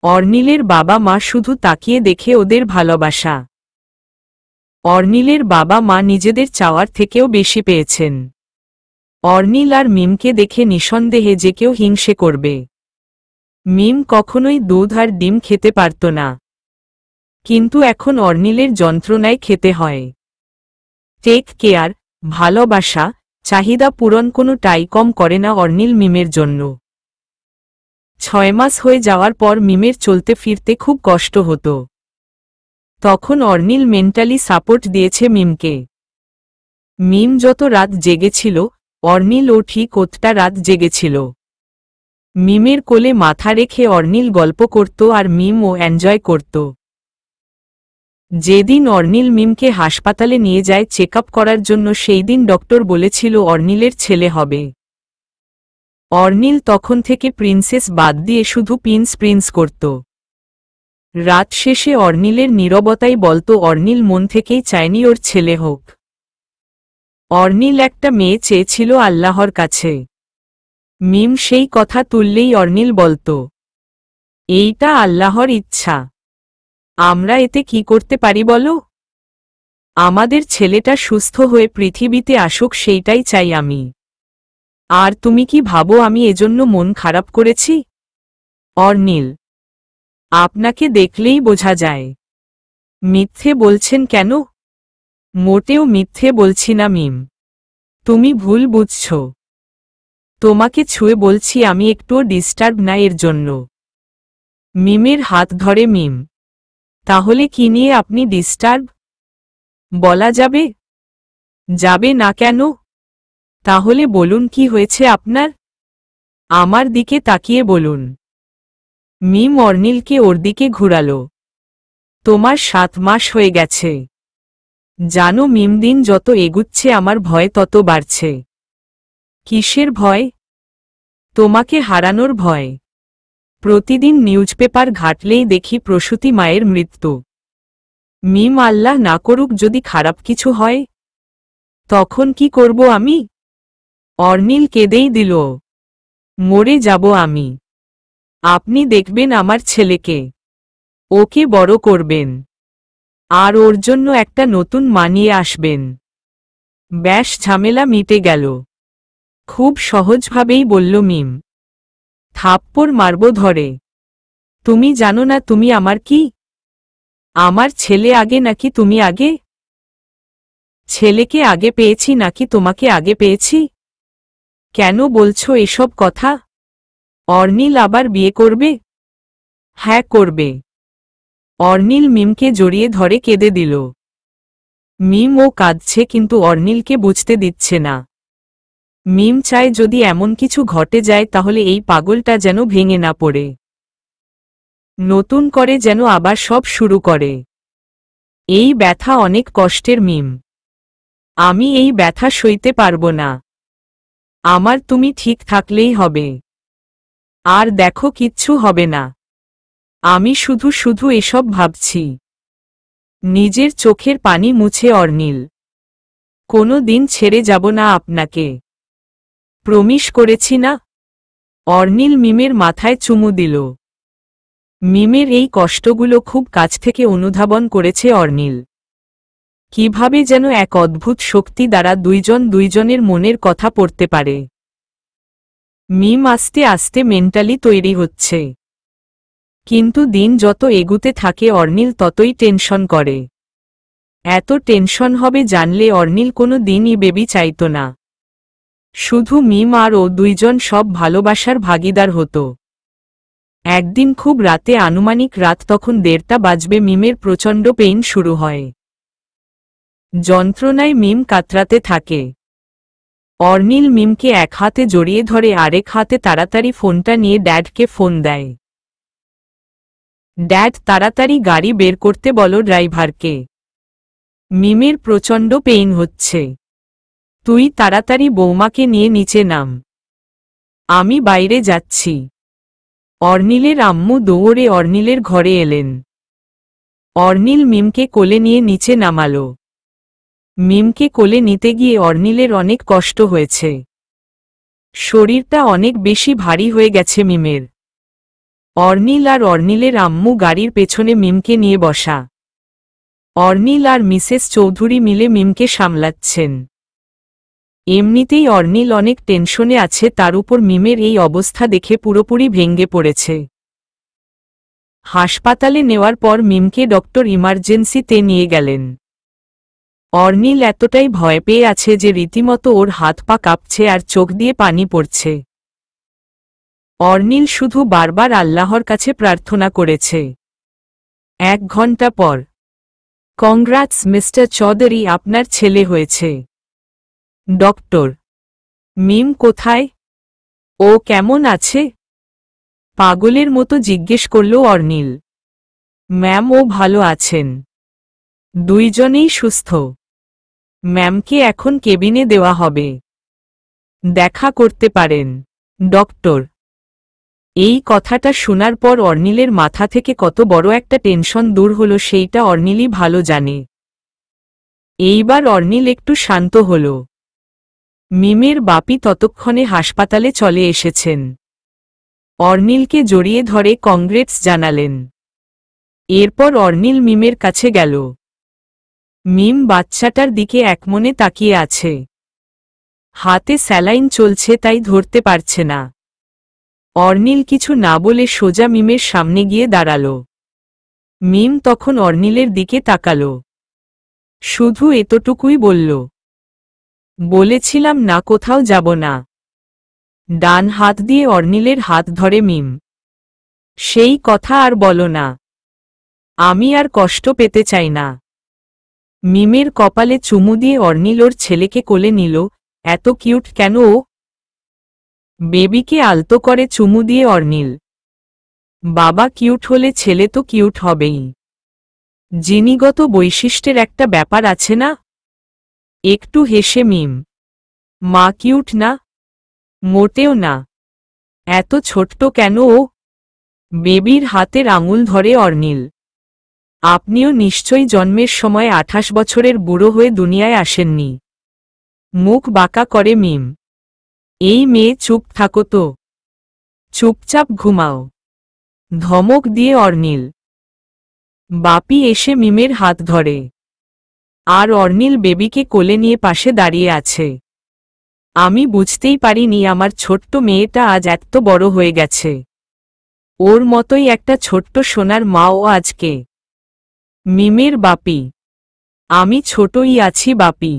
অর্নিলের বাবা মা শুধু তাকিয়ে দেখে ওদের ভালোবাসা। অর্নিলের বাবা মা নিজেদের চাওয়ার থেকেও বেশি পেয়েছেন। অর্নিল আর মিমকে দেখে নিঃসন্দেহে যে কেউ হিংসে করবে। মিম কখনোই দুধ আর ডিম খেতে পারত না, কিন্তু এখন অর্নিলের যন্ত্রণায় খেতে হয়। টেক কেয়ার, ভালোবাসা, চাহিদা পূরণ কোনোটাই কম করে না অর্নিল মিমের জন্য। 6 মাস হয়ে যাওয়ার পর মিমের চলতে ফিরতে খুব কষ্ট হতো। তখন অর্নিল মেন্টালি সাপোর্ট দিয়েছে মিমকে। মিম যত রাত জেগেছিল, অর্নিলও ঠিক অতটা রাত জেগেছিল। মিমের কোলে মাথা রেখে অর্নিল গল্প করত আর মিমও এনজয় করত। যেদিন অর্নিল মিমকে হাসপাতালে নিয়ে যায় চেকআপ করার জন্য, সেই দিন ডক্টর বলেছিল অর্নিলের ছেলে হবে। অর্নিল তখন থেকে প্রিন্সেস বাদ দিয়ে শুধু প্রিন্স করত। রাত শেষে অর্নিলের নীরবতাই বলতো অর্নিল মন থেকেই চায়নি ওর ছেলে হোক। অর্নিল একটা মেয়ে চেয়েছিল আল্লাহর কাছে। মিম সেই কথা তুললেই অর্নিল বলতো, এইটা আল্লাহর ইচ্ছা, আমরা এতে কি করতে পারি বলো? আমাদের ছেলেটা সুস্থ হয়ে পৃথিবীতে আসুক, সেইটাই চাই আমি। আর তুমি কি ভাবো আমি এজন্য মন খারাপ করেছি? অর্নিল, আপনাকে দেখলেই বোঝা যায়। মিথ্যে বলছেন কেন? মোটেও মিথ্যে বলছি না মিম, তুমি ভুল বুঝছ। তোমাকে ছুঁয়ে বলছি আমি একটুও ডিস্টার্ব না এর জন্য। মিমের হাত ধরে মিম, তাহলে কি নিয়ে আপনি ডিস্টার্ব? বলা যাবে? যাবে না কেন? তাহলে বলুন কি হয়েছে আপনার? আমার দিকে তাকিয়ে বলুন। মিম অর্নিলকে ওর দিকে ঘুরালো। তোমার 7 মাস হয়ে গেছে। জানো মিম, দিন যত এগুচ্ছে আমার ভয় তত বাড়ছে। কিসের ভয়? তোমাকে হারানোর ভয়। প্রতিদিন নিউজপেপার ঘাটলেই দেখি প্রসূতি মায়ের মৃত্যু। মিম, আল্লাহ না করুক যদি খারাপ কিছু হয়, তখন কি করব আমি? অর্নিল কেঁদেই দিল, মরে যাব আমি। আপনি দেখবেন আমার ছেলেকে, ওকে বড় করবেন, আর ওর জন্য একটা নতুন মা নিয়ে আসবেন। ব্যাস, ঝামেলা মিটে গেল। খুব সহজভাবেই বলল মিম। থাপ্পড় মারব ধরে। তুমি জানো না তুমি আমার কি? আমার ছেলে আগে নাকি তুমি আগে? ছেলেকে আগে পেয়েছি নাকি তোমাকে আগে পেয়েছি? কেন বলছো এসব কথা? অর্নিল আবার বিয়ে করবে? হ্যাঁ করবে। অর্নিল মিমকে জড়িয়ে ধরে কেঁদে দিল। মিম ও কাঁদছে, কিন্তু অর্নিলকে বুঝতে দিচ্ছে না। মিম চায় যদি এমন কিছু ঘটে যায় তাহলে এই পাগলটা যেন ভেঙে না পড়ে, নতুন করে যেন আবার সব শুরু করে। এই ব্যথা অনেক কষ্টের মিম, আমি এই ব্যথা সইতে পারব না। আমার তুমি ঠিক থাকলেই হবে। আর দেখো কিচ্ছু হবে না। আমি শুধু শুধু এসব ভাবছি। নিজের চোখের পানি মুছে অর্নিল, কোনো দিন ছেড়ে যাব না আপনাকে, প্রমিস করেছি না? অর্নিল মিমের মাথায় চুমু দিল। মিমের এই কষ্টগুলো খুব কাছ থেকে অনুধাবন করেছে অর্নিল। কিভাবে যেন এক অদ্ভুত শক্তি দ্বারা দুইজন দুইজনের মনের কথা পড়তে পারে। মিম আস্তে আস্তে মেন্টালি তৈরি হচ্ছে, কিন্তু দিন যত এগুতে থাকে অর্নিল ততই টেনশন করে। এত টেনশন হবে জানলে অর্নিল কোনো দিনই বেবি চাইত না। শুধু মিম আর ও দুইজন সব ভালোবাসার ভাগিদার হতো। একদিন খুব রাতে, আনুমানিক রাত তখন 1:30 বাজবে, মিমের প্রচণ্ড পেইন শুরু হয়। যন্ত্রণায় মিম কাতরাতে থাকে। অর্নিল মিমকে এক হাতে জড়িয়ে ধরে আরেক হাতে তাড়াতাড়ি ফোনটা নিয়ে ড্যাডকে ফোন দেয়। ড্যাড, তাড়াতাড়ি গাড়ি বের করতে বলো ড্রাইভারকে। মিমের প্রচণ্ড পেইন হচ্ছে। তুই তাড়াতাড়ি বৌমাকে নিয়ে নিচে নাম। আমি বাইরে যাচ্ছি। অর্নিলের আম্মু দৌড়ে অর্নিলের ঘরে এলেন। অর্নিল মিমকে কোলে নিয়ে নিচে নামালো। মিমকে কোলে নিতে গিয়ে অর্নিলের অনেক কষ্ট হয়েছে। শরীরটা অনেক বেশি ভারী হয়ে গেছে মিমের। অর্নিল আর অর্নিলের আম্মু গাড়ির পেছনে মিমকে নিয়ে বসা। অর্নিল আর মিসেস চৌধুরী মিলে মিমকে সামলাচ্ছেন। এমনিতেই অর্নিল অনেক টেনশনে আছে, তার উপর মিমের এই অবস্থা দেখে পুরোপুরি ভেঙে পড়েছে। হাসপাতালে নেওয়ার পর মিমকে ডক্টর ইমার্জেন্সিতে নিয়ে গেলেন। অর্নিল এতটাই ভয় পেয়ে আছে যে রীতিমতো ওর হাত পা কাঁপছে আর চোখ দিয়ে পানি পড়ছে। অর্নিল শুধু বারবার আল্লাহর কাছে প্রার্থনা করেছে। 1 ঘন্টা পর, কংগ্রাটস মিস্টার চৌধুরী, আপনার ছেলে হয়েছে। ডক্টর, মিম কোথায়? ও কেমন আছে? পাগলের মতো জিজ্ঞেস করল অর্নিল। ম্যাম, ও ভালো আছেন। দুইজনেই সুস্থ। ম্যামকে এখন কেবিনে দেওয়া হবে। দেখা করতে পারেন। ডক্টর। এই কথাটা শোনার পর অর্নিলের মাথা থেকে কত বড় একটা টেনশন দূর হলো সেইটা অর্নিলই ভালো জানে। এইবার অর্নিল একটু শান্ত হল। মিমের বাপি ততক্ষণে হাসপাতালে চলে এসেছেন। অর্নিলকে জড়িয়ে ধরে কংগ্রেটস জানালেন। এরপর অর্নিল মিমের কাছে গেল। মিম বাচ্চাটার দিকে একমনে তাকিয়ে আছে। হাতে স্যালাইন চলছে, তাই ধরতে পারছে না। অর্নিল কিছু না বলে সোজা মিমের সামনে গিয়ে দাঁড়াল। মিম তখন অর্নিলের দিকে তাকাল। শুধু এতটুকুই বলল, বলেছিলাম না কোথাও যাব না। ডান হাত দিয়ে অর্নিলের হাত ধরে মিম। সেই কথা আর বলো না। আমি আর কষ্ট পেতে চাই না। মিমের কপালে চুমু দিয়ে অর্নিল ওর ছেলেকে কোলে নিল। এত কিউট কেন ও? বেবিকে আলতো করে চুমু দিয়ে অর্নিল। বাবা কিউট হলে ছেলে তো কিউট হবেই। জিনিগত বৈশিষ্ট্যের একটা ব্যাপার আছে না? একটু হেসে মিম, মা কিউট না? মোটেও না। এত ছোট্ট কেন ও? বেবির হাতের আঙুল ধরে অর্নিল। আপনিও নিশ্চয়ই জন্মের সময় 28 বছরের বুড়ো হয়ে দুনিয়ায় আসেননি। মুখ বাঁকা করে মিম। এই মেয়ে, চুপ থাকো তো। চুপচাপ ঘুমাও। ধমক দিয়ে অর্নিল। বাপি এসে মিমের হাত ধরে। আর অর্নিল বেবিকে কোলে নিয়ে পাশে দাঁড়িয়ে আছে। আমি বুঝতেই পারিনি আমার ছোট্ট মেয়েটা আজ এত বড় হয়ে গেছে। ওর মতোই একটা ছোট্ট সোনার মাও আজকে। মিমের বাপি, আমি ছোটই আছি বাপি।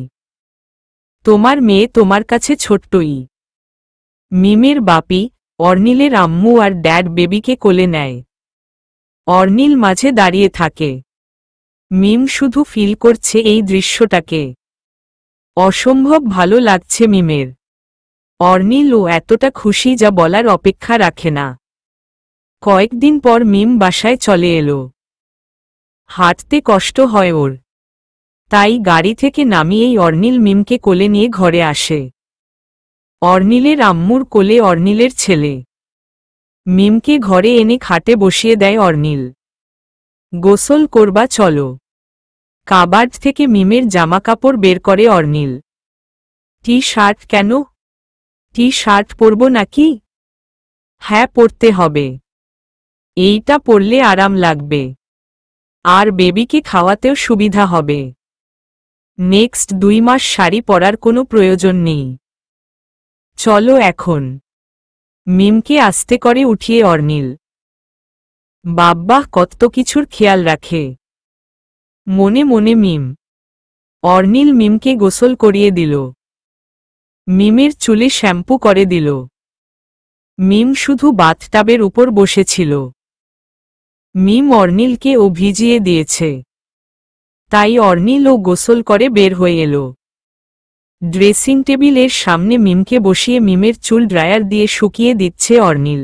তোমার মেয়ে তোমার কাছে ছোট্টই। মিমের বাপি, অর্নিলের আম্মু আর ড্যাড বেবিকে কোলে নেয়। অর্নিল মাঝে দাঁড়িয়ে থাকে। মিম শুধু ফিল করছে এই দৃশ্যটাকে। অসম্ভব ভালো লাগছে মিমের। অর্নিল ও এতটা খুশি যা বলার অপেক্ষা রাখে না। কয়েকদিন পর মিম বাসায় চলে এলো। হাঁটতে কষ্ট হয় ওর। তাই গাড়ি থেকে নামিয়েই অর্নিল মিমকে কোলে নিয়ে ঘরে আসে। অর্নিলের আম্মুর কোলে অর্নিলের ছেলে। মিমকে ঘরে এনে খাটে বসিয়ে দেয় অর্নিল। গোসল করবা চলো। কাবার্ড থেকে মিমের জামাকাপড় বের করে অর্নিল। টি শার্ট কেন? টি শার্ট পরব নাকি? হ্যাঁ, পরতে হবে। এইটা পরলে আরাম লাগবে। আর বেবিকে খাওয়াতেও সুবিধা হবে। নেক্সট 2 মাস শাড়ি পরার কোনো প্রয়োজন নেই। চলো এখন। মিমকে আস্তে করে উঠিয়ে অর্নিল। বাব্বাহ, কত কিছুর খেয়াল রাখে। মনে মনে মিম। অর্নিল মিমকে গোসল করিয়ে দিল। মিমের চুলে শ্যাম্পু করে দিল। মিম শুধু বাথটাবের উপর বসেছিল। মিম অর্নিলকে ও ভিজিয়ে দিয়েছে। তাই অর্নিল ও গোসল করে বের হয়ে এলো। ড্রেসিং টেবিলের সামনে মিমকে বসিয়ে মিমের চুল ড্রায়ার দিয়ে শুকিয়ে দিচ্ছে অর্নিল।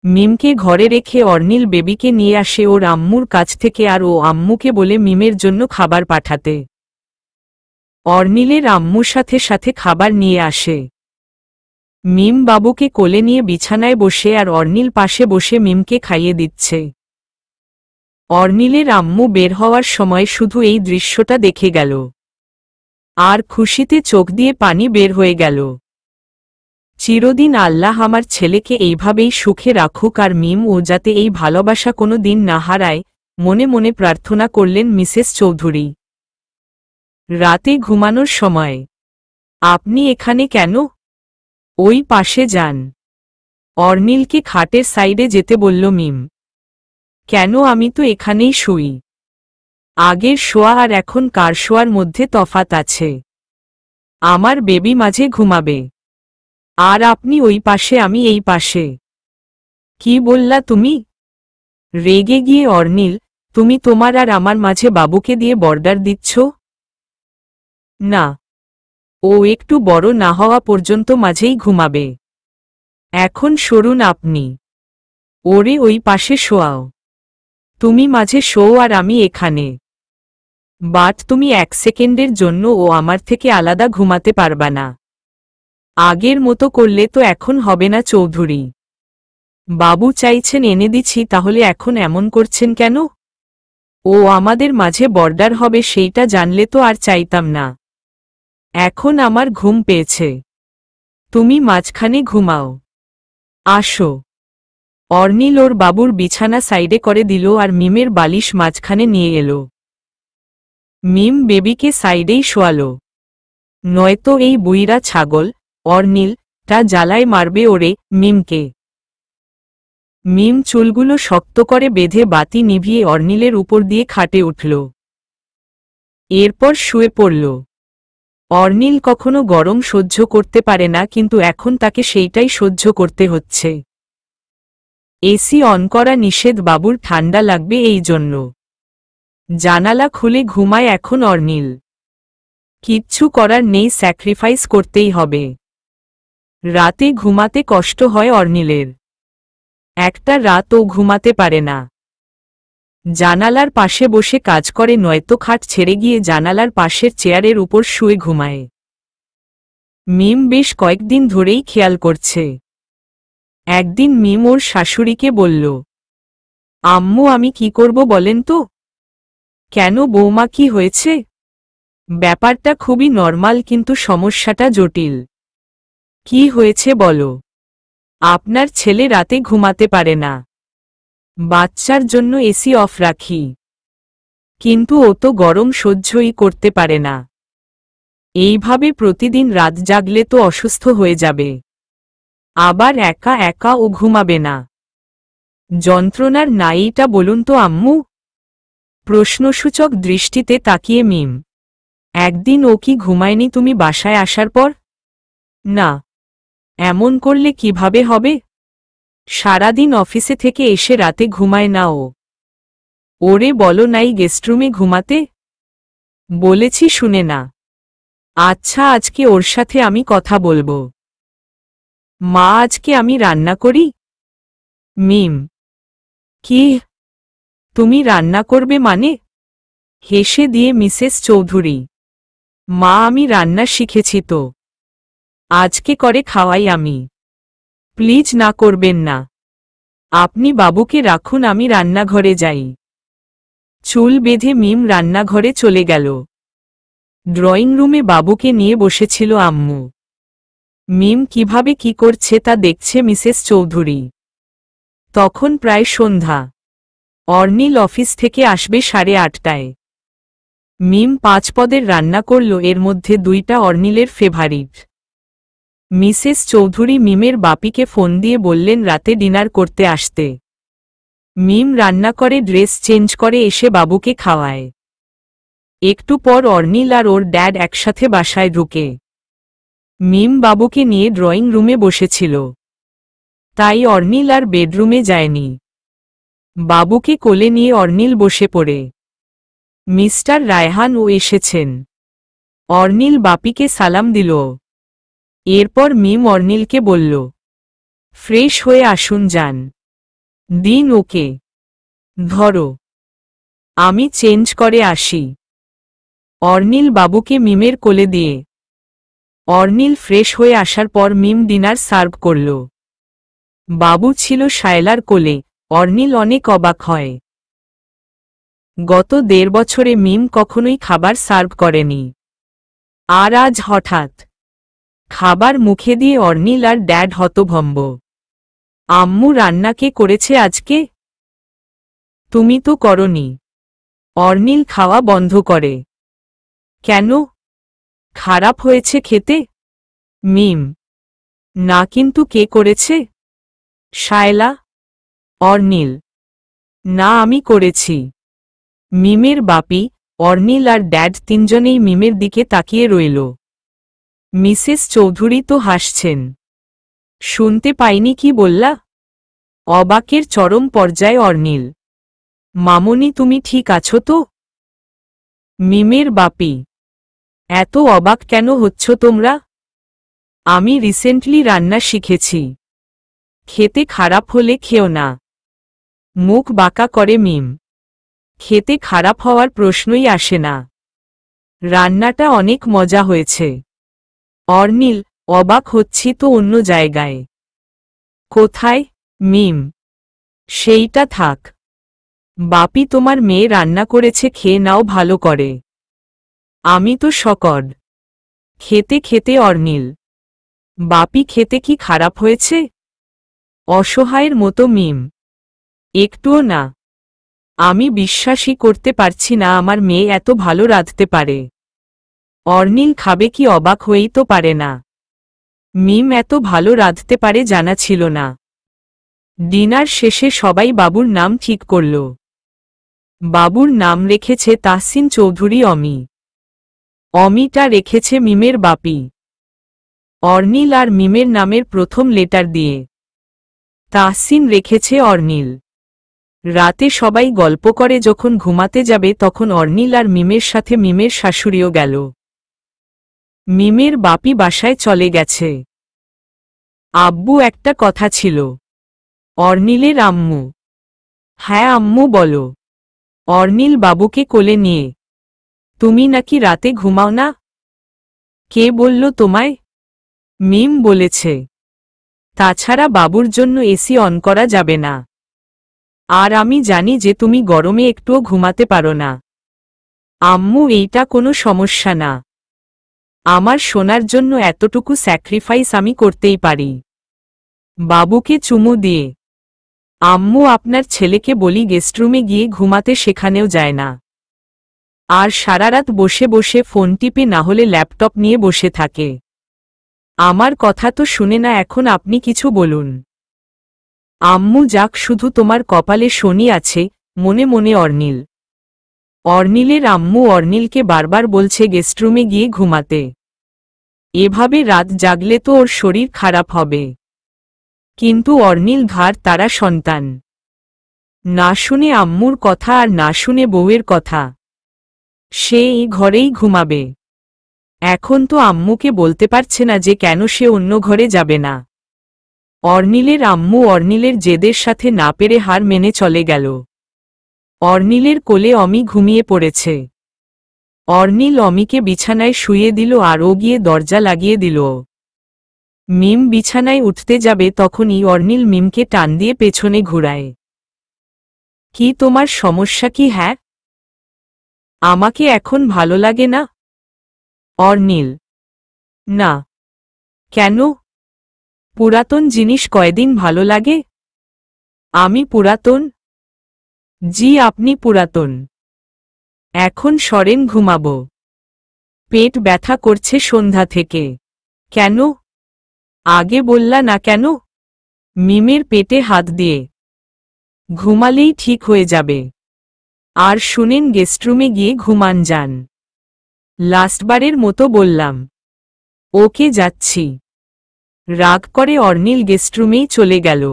মিমকে ঘরে রেখে অর্নিল বেবিকে নিয়ে আসে ওর আম্মুর কাছ থেকে আর ও আম্মুকে বলে মিমের জন্য খাবার পাঠাতে। অর্নিলের আম্মুর সাথে সাথে খাবার নিয়ে আসে। মিম বাবুকে কোলে নিয়ে বিছানায় বসে আর অর্নিল পাশে বসে মিমকে খাইয়ে দিচ্ছে। অর্নিলের আম্মু বের হওয়ার সময় শুধু এই দৃশ্যটা দেখে গেল আর খুশিতে চোখ দিয়ে পানি বের হয়ে গেল। চিরদিন আল্লাহ আমার ছেলেকে এইভাবেই সুখে রাখুক আর মিম ও যাতে এই ভালোবাসা কোনো দিন না হারায়, মনে মনে প্রার্থনা করলেন মিসেস চৌধুরী। রাতে ঘুমানোর সময়, আপনি এখানে কেন? ওই পাশে যান। অর্নিলকে খাটের সাইডে যেতে বলল মিম। কেন, আমি তো এখানেই শুই। আগের শোয়া আর এখন কার শোয়ার মধ্যে তফাত আছে। আমার বেবি মাঝে ঘুমাবে আর আপনি ওই পাশে, আমি এই পাশে। কি বললা তুমি? রেগে গিয়ে অর্নিল, তুমি তোমার আর আমার মাঝে বাবুকে দিয়ে বর্ডার দিচ্ছ? না, ও একটু বড় না হওয়া পর্যন্ত মাঝেই ঘুমাবে। এখন সরুন আপনি, ওরে ওই পাশে শোয়াও। তুমি মাঝে শোও আর আমি এখানে। বাট তুমি 1 সেকেন্ডের জন্য ও আমার থেকে আলাদা ঘুমাতে পারবা না। আগের মতো করলে তো এখন হবে না চৌধুরী। বাবু চাইছেন এনে দিচ্ছি, তাহলে এখন এমন করছেন কেন? ও আমাদের মাঝে বর্ডার হবে সেইটা জানলে তো আর চাইতাম না। এখন আমার ঘুম পেয়েছে, তুমি মাঝখানে ঘুমাও। আসো। অর্নিল ওর বাবুর বিছানা সাইডে করে দিল আর মিমের বালিশ মাঝখানে নিয়ে এলো। মিম বেবিকে সাইডেই শোয়ালো, নয়তো এই বুইরা ছাগল অর্নিল টা জ্বালায় মারবে ওরে মিমকে। মিম চুলগুলো শক্ত করে বেঁধে বাতি নিভিয়ে অর্নিলের উপর দিয়ে খাটে উঠল। এরপর শুয়ে পড়ল। অর্নিল কখনো গরম সহ্য করতে পারে না, কিন্তু এখন তাকে সেইটাই সহ্য করতে হচ্ছে। এসি অন করা নিষেধ, বাবুর ঠান্ডা লাগবে এই জন্য। জানালা খুলে ঘুমায় এখন অর্নিল। কিচ্ছু করার নেই, স্যাক্রিফাইস করতেই হবে। রাতে ঘুমাতে কষ্ট হয় অর্নিলের। একটা রাতও ঘুমাতে পারে না। জানালার পাশে বসে কাজ করে, নয়তো খাট ছেড়ে গিয়ে জানালার পাশের চেয়ারের উপর শুয়ে ঘুমায়। মিম বেশ কয়েকদিন ধরেই খেয়াল করছে। একদিন মিম ওর শাশুড়িকে বলল, আম্মু আমি কি করব বলেন তো? কেন বৌমা, কি হয়েছে? ব্যাপারটা খুবই নরমাল, কিন্তু সমস্যাটা জটিল। কি হয়েছে বলো? আপনার ছেলে রাতে ঘুমাতে পারে না। বাচ্চার জন্য এসি অফ রাখি, কিন্তু ও তো গরম সহ্যই করতে পারে না। এইভাবে প্রতিদিন রাত জাগলে তো অসুস্থ হয়ে যাবে। আবার একা একা ও ঘুমাবে না। যন্ত্রণার নাইটা বলুন তো আম্মু? প্রশ্নসূচক দৃষ্টিতে তাকিয়ে মিম। একদিন ও কি ঘুমায়নি তুমি বাসায় আসার পর? না। এমন করলে কিভাবে হবে? সারাদিন অফিসে থেকে এসে রাতে ঘুমায় না ও। ওরে বলো নাই গেস্টরুমে ঘুমাতে? বলেছি শুনে না। আচ্ছা, আজকে ওর সাথে আমি কথা বলবো। মা আজকে আমি রান্না করি? মিম, কি? তুমি রান্না করবে মানে? হেসে দিয়ে মিসেস চৌধুরী, মা আমি রান্না শিখেছি তো, আজকে করে খাওয়াই আমি। প্লিজ না করবেন না। আপনি বাবুকে রাখুন, আমি রান্নাঘরে যাই। চুল বেঁধে মিম রান্নাঘরে চলে গেল। ড্রয়িং রুমে বাবুকে নিয়ে বসেছিল আম্মু। মিম কিভাবে কি করছে তা দেখছে মিসেস চৌধুরী। তখন প্রায় সন্ধ্যা। অর্নিল অফিস থেকে আসবে 8:30টায়। মিম 5 পদের রান্না করল, এর মধ্যে 2টা অর্নিলের ফেভারিট। মিসেস চৌধুরী মিমের বাপিকে ফোন দিয়ে বললেন রাতে ডিনার করতে আসতে। মিম রান্না করে ড্রেস চেঞ্জ করে এসে বাবুকে খাওয়ায়। একটু পর অর্নিল আর ওর ড্যাড একসাথে বাসায় ঢুকে। মিম বাবুকে নিয়ে ড্রয়িং রুমে বসেছিল, তাই অর্নিল আর বেডরুমে যায়নি। বাবুকে কোলে নিয়ে অর্নিল বসে পড়ে। মিস্টার রায়হান ও এসেছেন। অর্নিল বাপিকে সালাম দিল। এরপর মিম অর্নিলকে বলল, ফ্রেশ হয়ে আসুন যান। দিন ওকে। ধরো, আমি চেঞ্জ করে আসি। অর্নিল বাবুকে মিমের কোলে দিয়ে। অর্নিল ফ্রেশ হয়ে আসার পর মিম ডিনার সার্ভ করল। বাবু ছিল শায়লার কোলে। অর্নিল অনেক অবাক হয়। গত 1.5 বছরে মিম কখনোই খাবার সার্ভ করেনি। আর আজ হঠাৎ খাবার মুখে দিয়ে অর্নিল আর ড্যাড হতভম্ব। আম্মু রান্না কে করেছে আজকে? তুমি তো করনি। অর্নিল খাওয়া বন্ধ করে। কেন? খারাপ হয়েছে খেতে? মিম: না, কিন্তু কে করেছে? শায়লা। অর্নিল: না, আমি করেছি। মিমের বাপি, অর্নিল আর ড্যাড তিনজনেই মিমের দিকে তাকিয়ে রইল। মিসেস চৌধুরী তো হাসছেন। শুনতে পাইনি কি বললা? অবাকের চরম পর্যায়ে অর্নিল: মামুনি, তুমি ঠিক আছো তো? মিমের বাপি: এত অবাক কেন হচ্ছ তোমরা? আমি রিসেন্টলি রান্না শিখেছি। খেতে খারাপ হলে খেও না। মুখ বাঁকা করে মিম: খেতে খারাপ হওয়ার প্রশ্নই আসে না। রান্নাটা অনেক মজা হয়েছে। অর্নিল: অবাক হচ্ছি তো অন্য জায়গায়। কোথায়? মিম: সেইটা থাক। বাপি, তোমার মেয়ে রান্না করেছে, খেয়ে নাও ভালো করে। আমি তো শকড। খেতে খেতে অর্নিল: বাপি, খেতে কি খারাপ হয়েছে? অসহায়ের মতো মিম: একটুও না। আমি বিশ্বাসই করতে পারছি না আমার মেয়ে এত ভালো রাঁধতে পারে। অর্নিল খাবে কি অবাক হয়েই তো পারে না। মিম এত ভালো রাঁধতে পারে জানা ছিল না। ডিনার শেষে সবাই বাবুর নাম ঠিক করল। বাবুর নাম রেখেছে তাহসিন চৌধুরী অমি। অমিটা রেখেছে মিমের বাপি। অর্নিল আর মিমের নামের প্রথম লেটার দিয়ে। তাহসিন রেখেছে অর্নিল। রাতে সবাই গল্প করে যখন ঘুমাতে যাবে তখন অর্নিল আর মিমের সাথে মিমের শাশুড়িও গেল। মিমের বাপি বাসায় চলে গেছে। আব্বু, একটা কথা ছিল। অর্নিলের আম্মু: হ্যাঁ আম্মু, বলো। অর্নিল বাবুকে কোলে নিয়ে: তুমি নাকি রাতে ঘুমাও না? কে বলল তোমায়? মিম বলেছে। তাছাড়া বাবুর জন্য এসি অন করা যাবে না। আর আমি জানি যে তুমি গরমে একটুও ঘুমাতে পারো না। আম্মু, এইটা কোনো সমস্যা না। আমার সোনার জন্য এতটুকু স্যাক্রিফাইস আমি করতেই পারি। বাবুকে চুমু দিয়ে: আম্মু, আপনার ছেলেকে বলি গেস্টরুমে গিয়ে ঘুমাতে, সেখানেও যায় না। আর সারারাত বসে বসে ফোন টিপে না হলে ল্যাপটপ নিয়ে বসে থাকে। আমার কথা তো শুনে না, এখন আপনি কিছু বলুন। আম্মু, যাক, শুধু তোমার কপালে শনি আছে, মনে মনে অর্নিল। অর্নিলের আম্মু অর্নিলকে বারবার বলছে গেস্টরুমে গিয়ে ঘুমাতে। এভাবে রাত জাগলে তো ওর শরীর খারাপ হবে। কিন্তু অর্নিল ঘাড় তারা সন্তান। না শুনে আম্মুর কথা আর না শুনে বউয়ের কথা। সে এই ঘরেই ঘুমাবে। এখন তো আম্মুকে বলতে পারছে না যে কেন সে অন্য ঘরে যাবে না। অর্নিলের আম্মু অর্নিলের জেদের সাথে না পেরে হার মেনে চলে গেল। অর্নিলের কোলে অমি ঘুমিয়ে পড়েছে। অর্নিল অমিকে বিছানায় শুইয়ে দিল আর ও গিয়ে দরজা লাগিয়ে দিল। মিম বিছানায় উঠতে যাবে তখনই অর্নিল মিমকে টান দিয়ে পেছনে ঘুরায়। কি তোমার সমস্যা কি? হ্যাঁ, আমাকে এখন ভালো লাগে না? অর্নিল: না। কেন? পুরাতন জিনিস কয়দিন ভালো লাগে? আমি পুরাতন? জি, আপনি পুরাতন। এখন সরেন, ঘুমাবো। পেট ব্যথা করছে সন্ধ্যা থেকে। কেন? আগে বললা না কেন? মিমের পেটে হাত দিয়ে। ঘুমালেই ঠিক হয়ে যাবে। আর শুনেন, গেস্টরুমে গিয়ে ঘুমান যান। লাস্টবারের মতো বললাম। ওকে, যাচ্ছি। রাগ করে অর্নিল গেস্টরুমেই চলে গেল।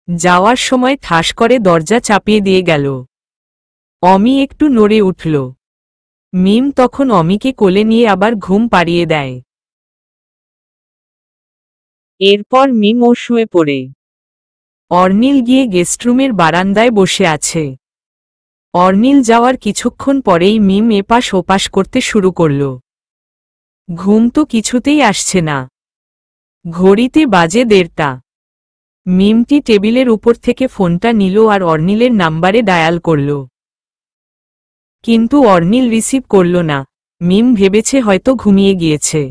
যাওয়ার সময় ঠাস করে দরজা চাপিয়ে দিয়ে গেল। অমি একটু নড়ে উঠল। মিম তখন অমিকে কোলে নিয়ে আবার ঘুম পাড়িয়ে দেয়। এরপর মিম ও শুয়ে পড়ে। অর্নিল গিয়ে গেস্টরুমের বারান্দায় বসে আছে। অর্নিল যাওয়ার কিছুক্ষণ পরেই মিম এপাশ ওপাশ করতে শুরু করল। ঘুম তো কিছুতেই আসছে না। ঘড়িতে বাজে 1:30। মিমটি টেবিলের উপর থেকে ফোনটা নিল আর অর্নিলের নাম্বারে ডায়াল করল। কিন্তু অর্নিল রিসিভ করল না। মিম ভেবেছে হয়তো ঘুমিয়ে গিয়েছে।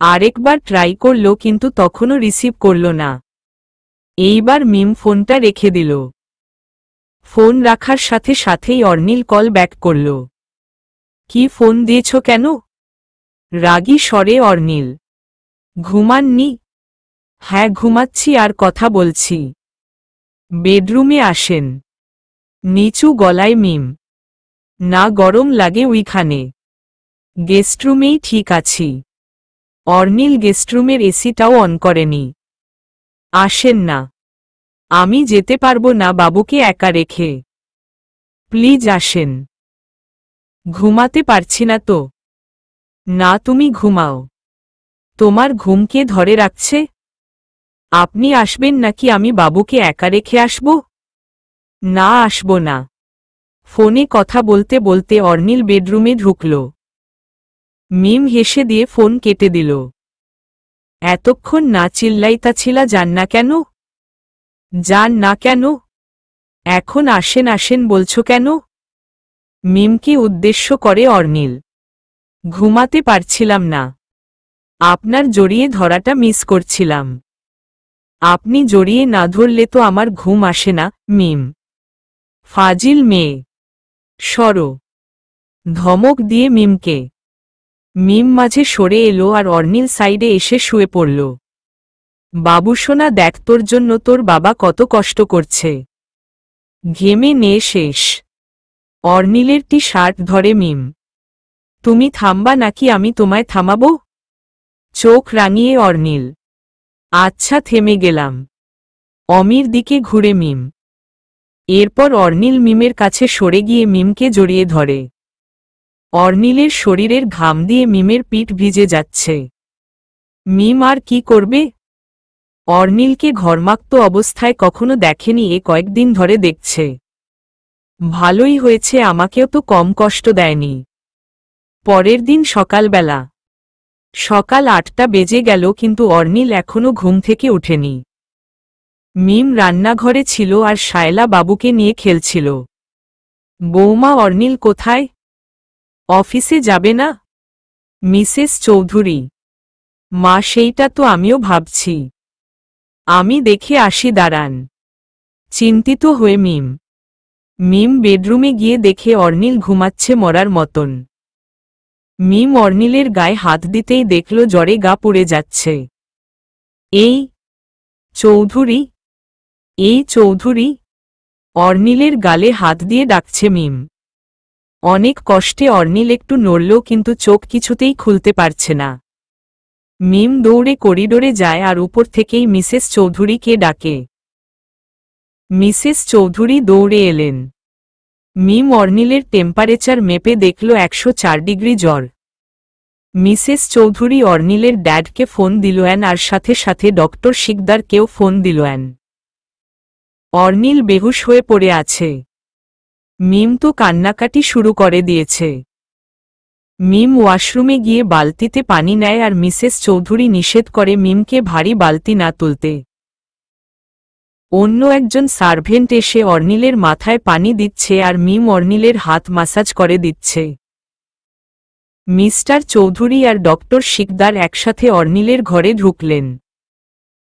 আরেকবার ট্রাই করল কিন্তু তখনও রিসিভ করল না। এইবার মিম ফোনটা রেখে দিল। ফোন রাখার সাথে সাথেই অর্নিল কল ব্যাক করল। কি ফোন দিয়েছ কেন? রাগী স্বরে অর্নিল। ঘুমাননি? হ্যাঁ ঘুমাচ্ছি আর কথা বলছি। বেডরুমে আসেন। নিচু গলায় মিম। না গরম লাগে ওইখানে। গেস্টরুমেই ঠিক আছি। অর্নিল গেস্টরুমের এসিটাও অন করেনি। আসেন না। আমি যেতে পারবো না বাবুকে একা রেখে। প্লিজ আসেন। ঘুমাতে পারছি না তো। না তুমি ঘুমাও। তোমার ঘুম কে ধরে রাখছে? আপনি আসবেন নাকি আমি বাবুকে একা রেখে আসব? না আসব না। ফোনে কথা বলতে বলতে অর্নিল বেডরুমে ঢুকল। মিম হেসে দিয়ে ফোন কেটে দিল। এতক্ষণ না চিল্লাইতাছিলা যান না কেন? যান না কেন? এখন আসেন আসেন বলছো কেন? মিমকে উদ্দেশ্য করে অর্নিল। ঘুমাতে পারছিলাম না। আপনার জড়িয়ে ধরাটা মিস করছিলাম। আপনি জড়িয়ে না ধরলে তো আমার ঘুম আসে না। মিম ফাজিল মেয়ে। সরো। ধমক দিয়ে মিমকে। মিম মাঝে সরে এলো আর অর্নিল সাইডে এসে শুয়ে পড়ল। বাবুসোনা দেখ তোর জন্য তোর বাবা কত কষ্ট করছে। ঘেমে নে শেষ। অর্নিলের টি শার্ট ধরে মিম। তুমি থামবা নাকি আমি তোমায় থামাবো? চোখ রাঙিয়ে অর্নিল। আচ্ছা থেমে গেলাম। অমির দিকে ঘুরে মিম। এরপর অর্নিল মিমের কাছে সরে গিয়ে মিমকে জড়িয়ে ধরে। অর্নিলের শরীরের ঘাম দিয়ে মিমের পিঠ ভিজে যাচ্ছে। মিম আর কি করবে? অর্নিলকে ঘর্মাক্ত অবস্থায় কখনো দেখেনি, এ কয়েকদিন ধরে দেখছে। ভালোই হয়েছে, আমাকেও তো কম কষ্ট দেয়নি। পরের দিন সকালবেলা। সকাল 8টা বেজে গেল কিন্তু অর্নিল এখনো ঘুম থেকে ওঠেনি। মিম রান্নাঘরে ছিল আর শায়লা বাবুকে নিয়ে খেলছিল। বৌমা অর্নিল কোথায়? অফিসে যাবে না? মিসেস চৌধুরী। মা সেইটা তো আমিও ভাবছি। আমি দেখে আসি দাঁড়ান। চিন্তিত হয়ে মিম বেডরুমে গিয়ে দেখে অর্নিল ঘুমাচ্ছে মরার মতন। মিম অর্নিলের গায়ে হাত দিতেই দেখল জ্বরে গা পুড়ে যাচ্ছে। এই চৌধুরী, এই চৌধুরী। অর্নিলের গালে হাত দিয়ে ডাকছে মিম। অনেক কষ্টে অর্নিল একটু নড়ল কিন্তু চোখ কিছুতেই খুলতে পারছে না। মিম দৌড়ে করিডোরে যায় আর উপর থেকেই মিসেস চৌধুরীকে ডাকে। মিসেস চৌধুরী দৌড়ে এলেন। মিম অর্নিলের টেম্পারেচার মেপে দেখল 104 ডিগ্রি জ্বর। মিসেস চৌধুরী অর্নিলের ড্যাডকে ফোন দিলেন আর সাথে সাথে ডক্টর শিকদারকেও ফোন দিলেন। অর্নিল বেহুশ হয়ে পড়ে আছে। মিম তো কান্নাকাটি শুরু করে দিয়েছে। মিম ওয়াশরুমে গিয়ে বালতিতে পানি নেয় আর মিসেস চৌধুরী নিষেধ করে মিমকে ভারী বালতি না তুলতে। অন্য একজন সার্ভেন্ট এসে অর্নিলের মাথায় পানি দিচ্ছে আর মিম অর্নিলের হাত মাসাজ করে দিচ্ছে। মিস্টার চৌধুরী আর ডক্টর শিকদার একসাথে অর্নিলের ঘরে ঢুকলেন।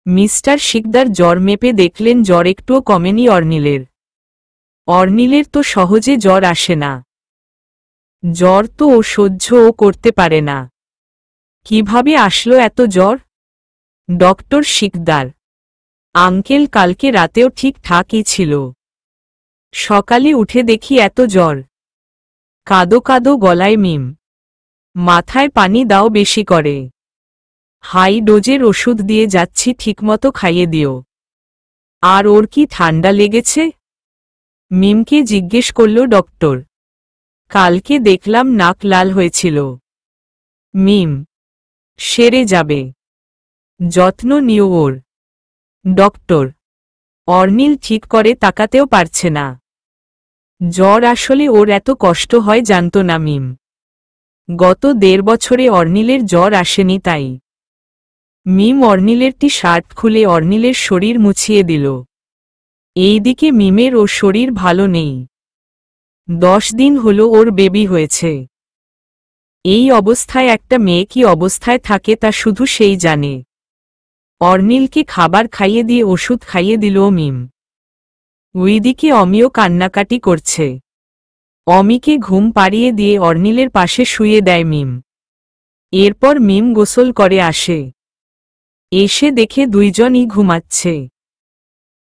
মিস্টার শিকদার জ্বর মেপে দেখলেন জ্বর একটুও কমেনি অর্নিলের। অর্নিলের তো সহজে জ্বর আসে না। জ্বর তো ও সহ্যও করতে পারে না। কিভাবে আসলো এত জ্বর? ডক্টর শিকদার। আঙ্কেল কালকে রাতেও ঠিকঠাকই ছিল। সকালে উঠে দেখি এত জ্বর। কাদো কাদো গলায় মিম। মাথায় পানি দাও বেশি করে। হাই ডোজের ওষুধ দিয়ে যাচ্ছি, ঠিকমতো খাইয়ে দিও। আর ওর কি ঠান্ডা লেগেছে? মিমকে জিজ্ঞেস করল ডক্টর। কালকে দেখলাম নাক লাল হয়েছিল। মিম সেরে যাবে। যত্ন নিও ওর। ডক্টর অর্নিল ঠিক করে তাকাতেও পারছে না। জ্বর আসলে ওর এত কষ্ট হয় জানত না মিম। গত 1.5 বছরে অর্নিলের জ্বর আসেনি তাই। মিম অর্নিলের টি শার্ট খুলে অর্নিলের শরীর মুছিয়ে দিল। এইদিকে মিমের ও শরীর ভালো নেই। 10 দিন হলো ওর বেবি হয়েছে। এই অবস্থায় একটা মেয়ে কি অবস্থায় থাকে তা শুধু সেই জানে। অর্নিলকে খাবার খাইয়ে দিয়ে ওষুধ খাইয়ে দিল মিম। ওইদিকে অমিও কান্নাকাটি করছে। অমিকে ঘুম পাড়িয়ে দিয়ে অর্নিলের পাশে শুয়ে দেয় মিম। এরপর মিম গোসল করে আসে। এসে দেখে দুইজনই ঘুমাচ্ছে।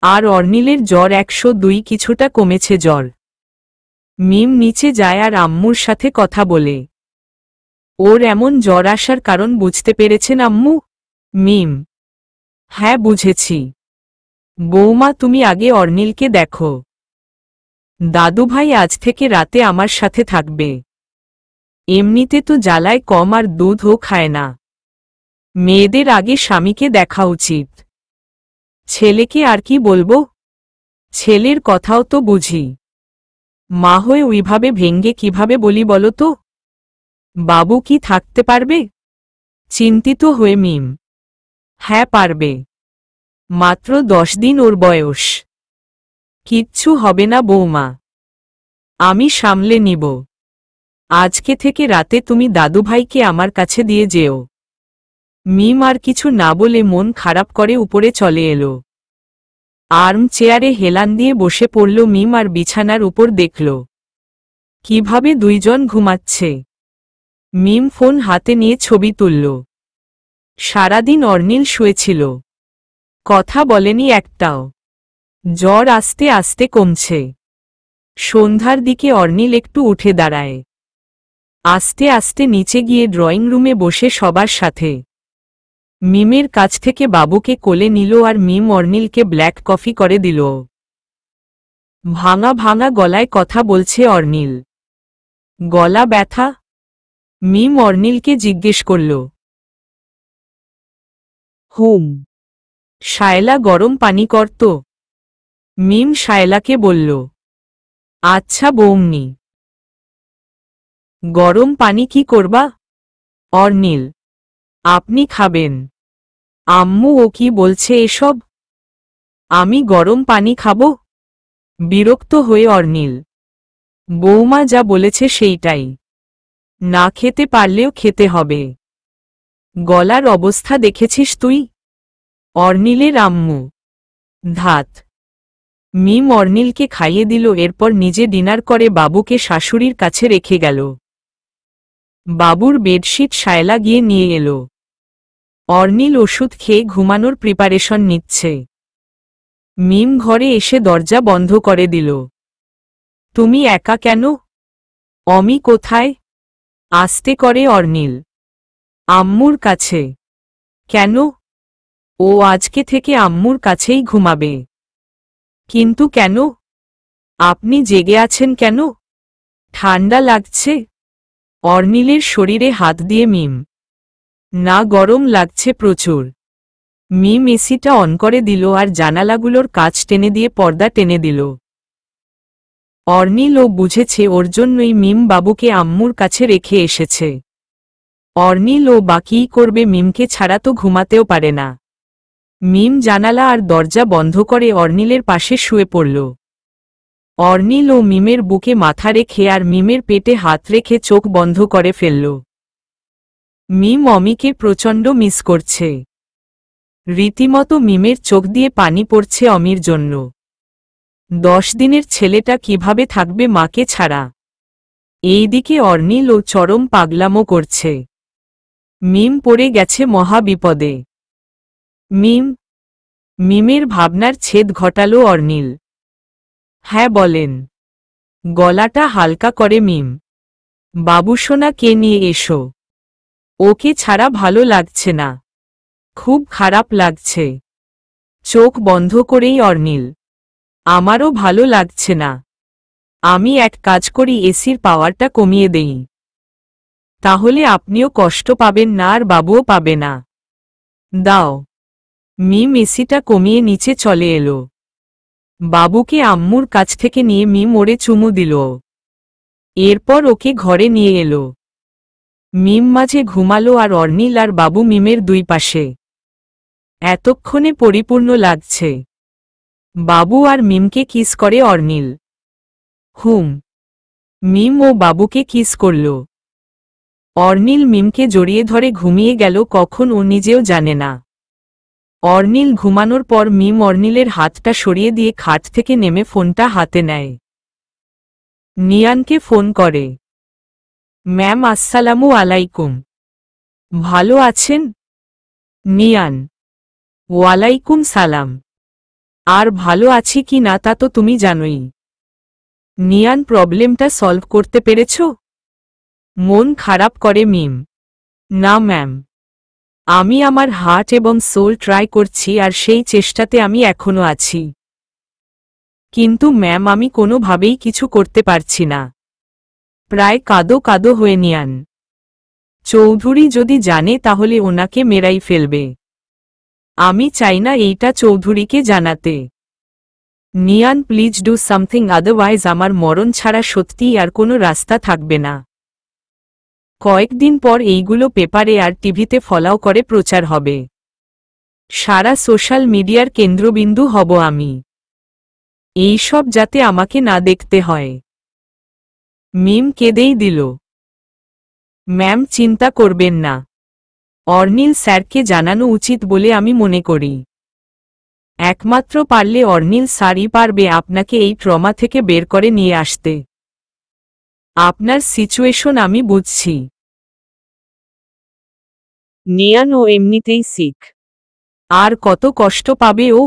আর অর্নিলের জ্বর 102, কিছুটা কমেছে জ্বর। মিম নিচে যায় আর আম্মুর সাথে কথা বলে। ওর এমন জ্বর আসার কারণ বুঝতে পেরেছেন আম্মু? মিম: হ্যাঁ বুঝেছি। বৌমা তুমি আগে অর্নিলকে দেখো। দাদুভাই আজ থেকে রাতে আমার সাথে থাকবে। এমনিতে তো জ্বালায় কম আর দুধও খায় না। মেয়েদের আগে স্বামীকে দেখা উচিত। ছেলেকে আর কি বলবো? ছেলের কথাও তো বুঝি। মা হয়ে ওইভাবে ভেঙ্গে কিভাবে বলি বলো তো? বাবু কি থাকতে পারবে? চিন্তিত হয়ে মিম: হ্যাঁ পারবে। মাত্র 10 দিন ওর বয়স। কিচ্ছু হবে না বৌমা, আমি সামলে নিব। আজকে থেকে রাতে তুমি দাদুভাইকে আমার কাছে দিয়ে যেও। মিম আর কিছু না বলে মন খারাপ করে উপরে চলে এলো। আর্ম চেয়ারে হেলান দিয়ে বসে পড়ল মিম আর বিছানার উপর দেখল কিভাবে দুইজন ঘুমাচ্ছে। মিম ফোন হাতে নিয়ে ছবি তুলল। সারাদিন অর্নিল শুয়েছিল, কথা বলেনি একটাও। জ্বর আস্তে আস্তে কমছে। সন্ধ্যার দিকে অর্নিল একটু উঠে দাঁড়ায়। আস্তে আস্তে নিচে গিয়ে ড্রয়িং রুমে বসে সবার সাথে মিমের কাছ থেকে বাবুকে কোলে নিল আর মিম অর্নিলকে ব্ল্যাক কফি করে দিল। ভাঙা ভাঙা গলায় কথা বলছে অর্নিল। গলা ব্যথা? মিম অর্নিলকে জিজ্ঞেস করল। হুম। শায়লা গরম পানি করত। মিম শায়লাকে বলল। আচ্ছা বৌমনি। গরম পানি কি করবা? অর্নিল: আপনি খাবেন। আম্মু ও কি বলছে এসব? আমি গরম পানি খাবো? বিরক্ত হয়ে অর্নিল: বৌমা যা বলেছে সেইটাই। না খেতে পারলেও খেতে হবে। গলার অবস্থা দেখেছিস তুই? অর্নিলের আম্মু: ধাত। মিম অর্নিলকে খাইয়ে দিল, এরপর নিজে ডিনার করে বাবুকে শাশুড়ির কাছে রেখে গেল। বাবুর বেডশিট শায়লা গিয়ে নিয়ে এলো। অর্নিল ওষুধ খেয়ে ঘুমানোর প্রিপারেশন নিচ্ছে। মিম ঘরে এসে দরজা বন্ধ করে দিল। তুমি একা কেন? অমি কোথায়? আস্তে করে অর্নিল। আম্মুর কাছে। কেন? ও আজকে থেকে আম্মুর কাছেই ঘুমাবে। কিন্তু কেন? আপনি জেগে আছেন কেন? ঠান্ডা লাগছে? অর্নিলের শরীরে হাত দিয়ে মিম: না, গরম লাগছে প্রচুর। মিম এসিটা অন করে দিল আর জানালাগুলোর কাচ টেনে দিয়ে পর্দা টেনে দিল। অর্নিল ও বুঝেছে ওর জন্যই মিম বাবুকে আম্মুর কাছে রেখে এসেছে। অর্নিল ও বাকিই করবে, মিমকে ছাড়া তো ঘুমাতেও পারে না। মিম জানালা আর দরজা বন্ধ করে অর্নিলের পাশে শুয়ে পড়ল। অর্নিল ও মিমের বুকে মাথা রেখে আর মিমের পেটে হাত রেখে চোখ বন্ধ করে ফেলল। মিম অমিকে প্রচণ্ড মিস করছে। রীতিমতো মিমের চোখ দিয়ে পানি পড়ছে অমির জন্য। 10 দিনের ছেলেটা কিভাবে থাকবে মাকে ছাড়া? এইদিকে অর্নিল ও চরম পাগলামো করছে। মিম পড়ে গেছে মহা বিপদে। মিমের ভাবনার ছেদ ঘটালো অর্নিল। হ্যাঁ বলেন। গলাটা হালকা করে মিম: বাবুসোনাকে নিয়ে এসো। ওকে ছাড়া ভালো লাগছে না, খুব খারাপ লাগছে। চোখ বন্ধ করেই অর্নিল: আমারও ভালো লাগছে না। আমি এক কাজ করি, এসির পাওয়ারটা কমিয়ে দেই। তাহলে আপনিও কষ্ট পাবেন না আর বাবুও পাবে না। দাও। মিম এসিটা কমিয়ে নিচে চলে এলো। বাবুকে আম্মুর কাছ থেকে নিয়ে মিম ওরে চুমু দিল। এরপর ওকে ঘরে নিয়ে এলো। মিম মাঝে ঘুমালো আর অর্নিল আর বাবু মিমের দুই পাশে। এতক্ষণে পরিপূর্ণ লাগছে। বাবু আর মিমকে কিস করে অর্নিল। মিম ও বাবুকে কিস করল। অর্নিল মিমকে জড়িয়ে ধরে ঘুমিয়ে গেল কখন ও নিজেও জানে না। অর্নিল ঘুমানোর পর মিম অর্নিলের হাতটা সরিয়ে দিয়ে খাট থেকে নেমে ফোনটা হাতে নেয়। নিয়ানকে ফোন করে। ম্যাম আসসালামু আলাইকুম। ভালো আছেন? নিয়ান: ওয়ালাইকুম সালাম। আর ভালো আছি কি না তা তো তুমি জানোই। নিয়ান: প্রবলেমটা সলভ করতে পেরেছ? মন খারাপ করে মিম। না ম্যাম, আমি আমার হার্ট এবং সোল ট্রাই করছি আর সেই চেষ্টাতে আমি এখনো আছি। কিন্তু ম্যাম আমি কোনোভাবেই কিছু করতে পারছি না। প্রায় কাঁদো কাঁদো হয়ে নিয়ান। চৌধুরী যদি জানে তাহলে ওনাকে মেরাই ফেলবে। আমি চাই না এইটা চৌধুরীকে জানাতে। নিয়ান প্লিজ ডু সামথিং, আদারওয়াইজ আমার মরণ ছাড়া সত্যিই আর কোনো রাস্তা থাকবে না। কয়েকদিন পর এইগুলো পেপারে আর টিভিতে ফলাও করে প্রচার হবে। সারা সোশ্যাল মিডিয়ার কেন্দ্রবিন্দু হব আমি। এইসব যাতে আমাকে না দেখতে হয়। মিম কেঁদেই দিল। ম্যাম চিন্তা করবেন না, অর্নিল স্যারকে জানানো উচিত বলে আমি মনে করি। একমাত্র পারলে অর্নিল স্যারই পারবে আপনাকে এই ট্রমা থেকে বের করে নিয়ে আসতে। আপনার সিচুয়েশন আমি বুঝছি। নিয়ান ও এমনিতেই সিক। আর কত কষ্ট পাবে ও।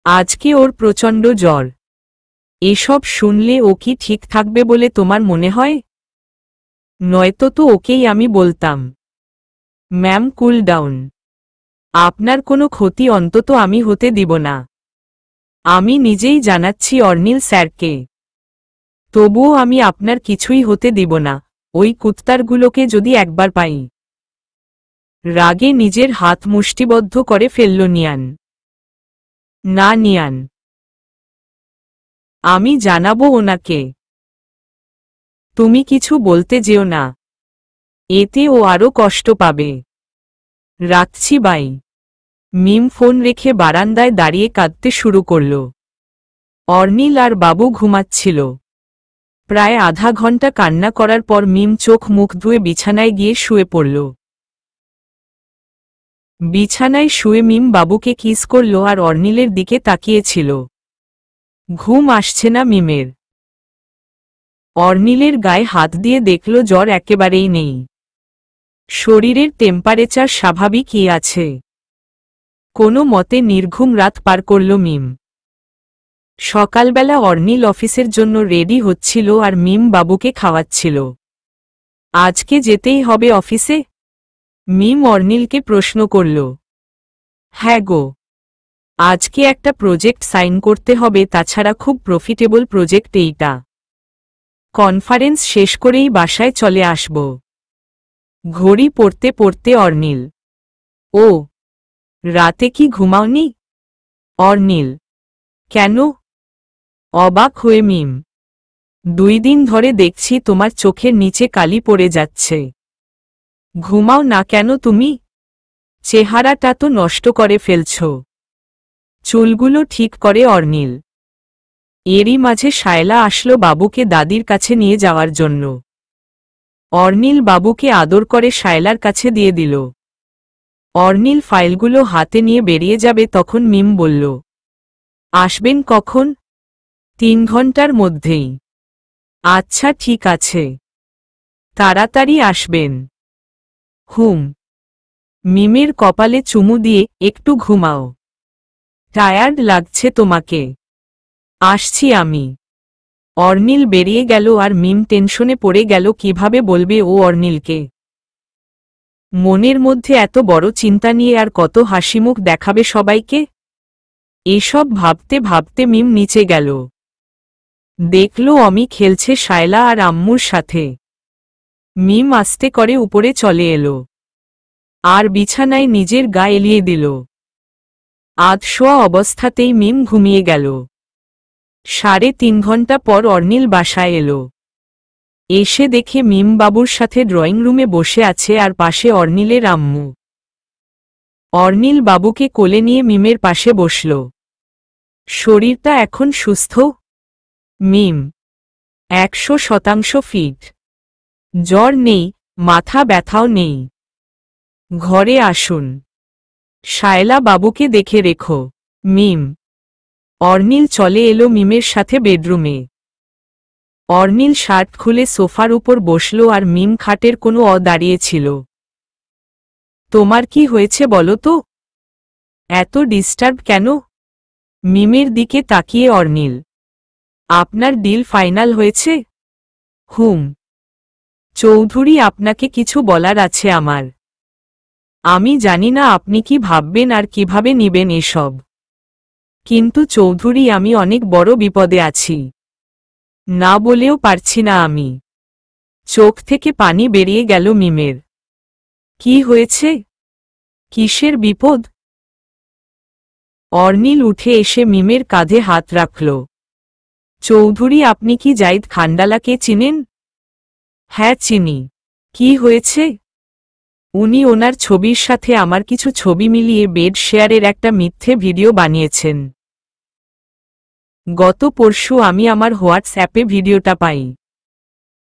আজকে ওর প্রচণ্ড জ্বর। এসব শুনলে ও কি ঠিক থাকবে বলে তোমার মনে হয়? নয়তো তো ওকেই আমি বলতাম। Ma'am cool down. আপনার কোনো ক্ষতি অন্তত আমি হতে দিব না। আমি নিজেই জানাচ্ছি অর্নিল স্যারকে। তবুও আমি আপনার কিছুই হতে দিব না। ওই কুত্তারগুলোকে যদি একবার পাই। রাগে নিজের হাত মুষ্টিবদ্ধ করে ফেলল নিয়ান। না নিয়ান, আমি জানাবো ওনাকে। তুমি কিছু বলতে যেও না, এতে ও আরো কষ্ট পাবে। রাখছি বাই। মিম ফোন রেখে বারান্দায় দাঁড়িয়ে কাঁদতে শুরু করল। অর্নিল আর বাবু ঘুমাচ্ছিল। প্রায় আধা ঘন্টা কান্না করার পর মিম চোখ মুখ ধুয়ে বিছানায় গিয়ে শুয়ে পড়ল। বিছানায় শুয়ে মিম বাবুকে কিস করল আর অর্নিলের দিকে তাকিয়েছিল। ঘুম আসছে না মিমের। অর্নিলের গায়ে হাত দিয়ে দেখল জ্বর একেবারেই নেই। শরীরের টেম্পারেচার স্বাভাবিকই আছে। কোনো মতে নির্ঘুম রাত পার করল মিম। সকালবেলা অর্নিল অফিসের জন্য রেডি হচ্ছিল আর মিম বাবুকে খাওয়াচ্ছিল। আজকে যেতেই হবে অফিসে? মিম অর্নিলকে প্রশ্ন করল। হ্যাঁ গো, আজকে একটা প্রজেক্ট সাইন করতে হবে, তাছাড়া খুব প্রফিটেবল প্রজেক্ট এইটা। কনফারেন্স শেষ করেই বাসায় চলে আসব। ঘড়ি পড়তে পড়তে অর্নিল: ও, রাতে কি ঘুমাওনি? অর্নিল: কেন? অবাক হয়ে মিম: 2 দিন ধরে দেখছি তোমার চোখের নিচে কালি পড়ে যাচ্ছে। ঘুমাও না কেন তুমি? চেহারাটা তো নষ্ট করে ফেলছ। চুলগুলো ঠিক করে অর্নিল। এরই মাঝে শায়লা আসলো বাবুকে দাদির কাছে নিয়ে যাওয়ার জন্য। অর্নিল বাবুকে আদর করে শায়লার কাছে দিয়ে দিল। অর্নিল ফাইলগুলো হাতে নিয়ে বেরিয়ে যাবে তখন মিম বলল, আসবেন কখন? 3 ঘন্টার মধ্যেই। আচ্ছা ঠিক আছে, তাড়াতাড়ি আসবেন। মিমের কপালে চুমু দিয়ে, একটু ঘুমাও। টায়ার্ড লাগছে তোমাকে। আসছি আমি। অর্নিল বেরিয়ে গেল আর মিম টেনশনে পড়ে গেল কিভাবে বলবে ও অর্নিলকে। মনের মধ্যে এত বড় চিন্তা নিয়ে আর কত হাসিমুখ দেখাবে সবাইকে। এসব ভাবতে ভাবতে মিম নিচে গেল। দেখল অমি খেলছে শায়লা আর আম্মুর সাথে। মিম আস্তে করে উপরে চলে এলো আর বিছানায় নিজের গা এলিয়ে দিল। আধশোয়া অবস্থাতেই মিম ঘুমিয়ে গেল। 3.5 ঘন্টা পর অর্নিল বাসায় এলো। এসে দেখে মিম বাবুর সাথে ড্রয়িং রুমে বসে আছে আর পাশে অর্নিলের আম্মু। অর্নিল বাবুকে কোলে নিয়ে মিমের পাশে বসল। শরীরটা এখন সুস্থ? মিম 100% ফিট। জ্বর নেই, মাথা ব্যথাও নেই। ঘরে আসুন। শায়লা বাবুকে দেখে রেখো। মিম। অর্নিল চলে এলো মিমের সাথে বেডরুমে। অর্নিল শার্ট খুলে সোফার উপর বসল আর মিম খাটের কোনো দাঁড়িয়েছিল। তোমার কি হয়েছে বলো তো? এত ডিস্টার্ব কেন? মিমের দিকে তাকিয়ে অর্নিল। আপনার ডিল ফাইনাল হয়েছে? হুম। চৌধুরী আপনাকে কিছু বলার আছে আমার। আমি জানি না আপনি কি ভাববেন আর কিভাবে নিবেন এসব, কিন্তু চৌধুরী আমি অনেক বড় বিপদে আছি। না বলেও পারছি না আমি। চোখ থেকে পানি বেরিয়ে গেল মিমের। কি হয়েছে? কিসের বিপদ? অর্নিল উঠে এসে মিমের কাঁধে হাত রাখল। চৌধুরী আপনি কি জাইদ খান্ডালাকে চিনেন? হ্যাঁ চিনি। কি হয়েছে? উনি ওনার ছবির সাথে আমার কিছু ছবি মিলিয়ে বেড শেয়ারের একটা মিথ্যে ভিডিও বানিয়েছেন। গত পরশু আমি আমার হোয়াটসঅ্যাপে ভিডিওটা পাই।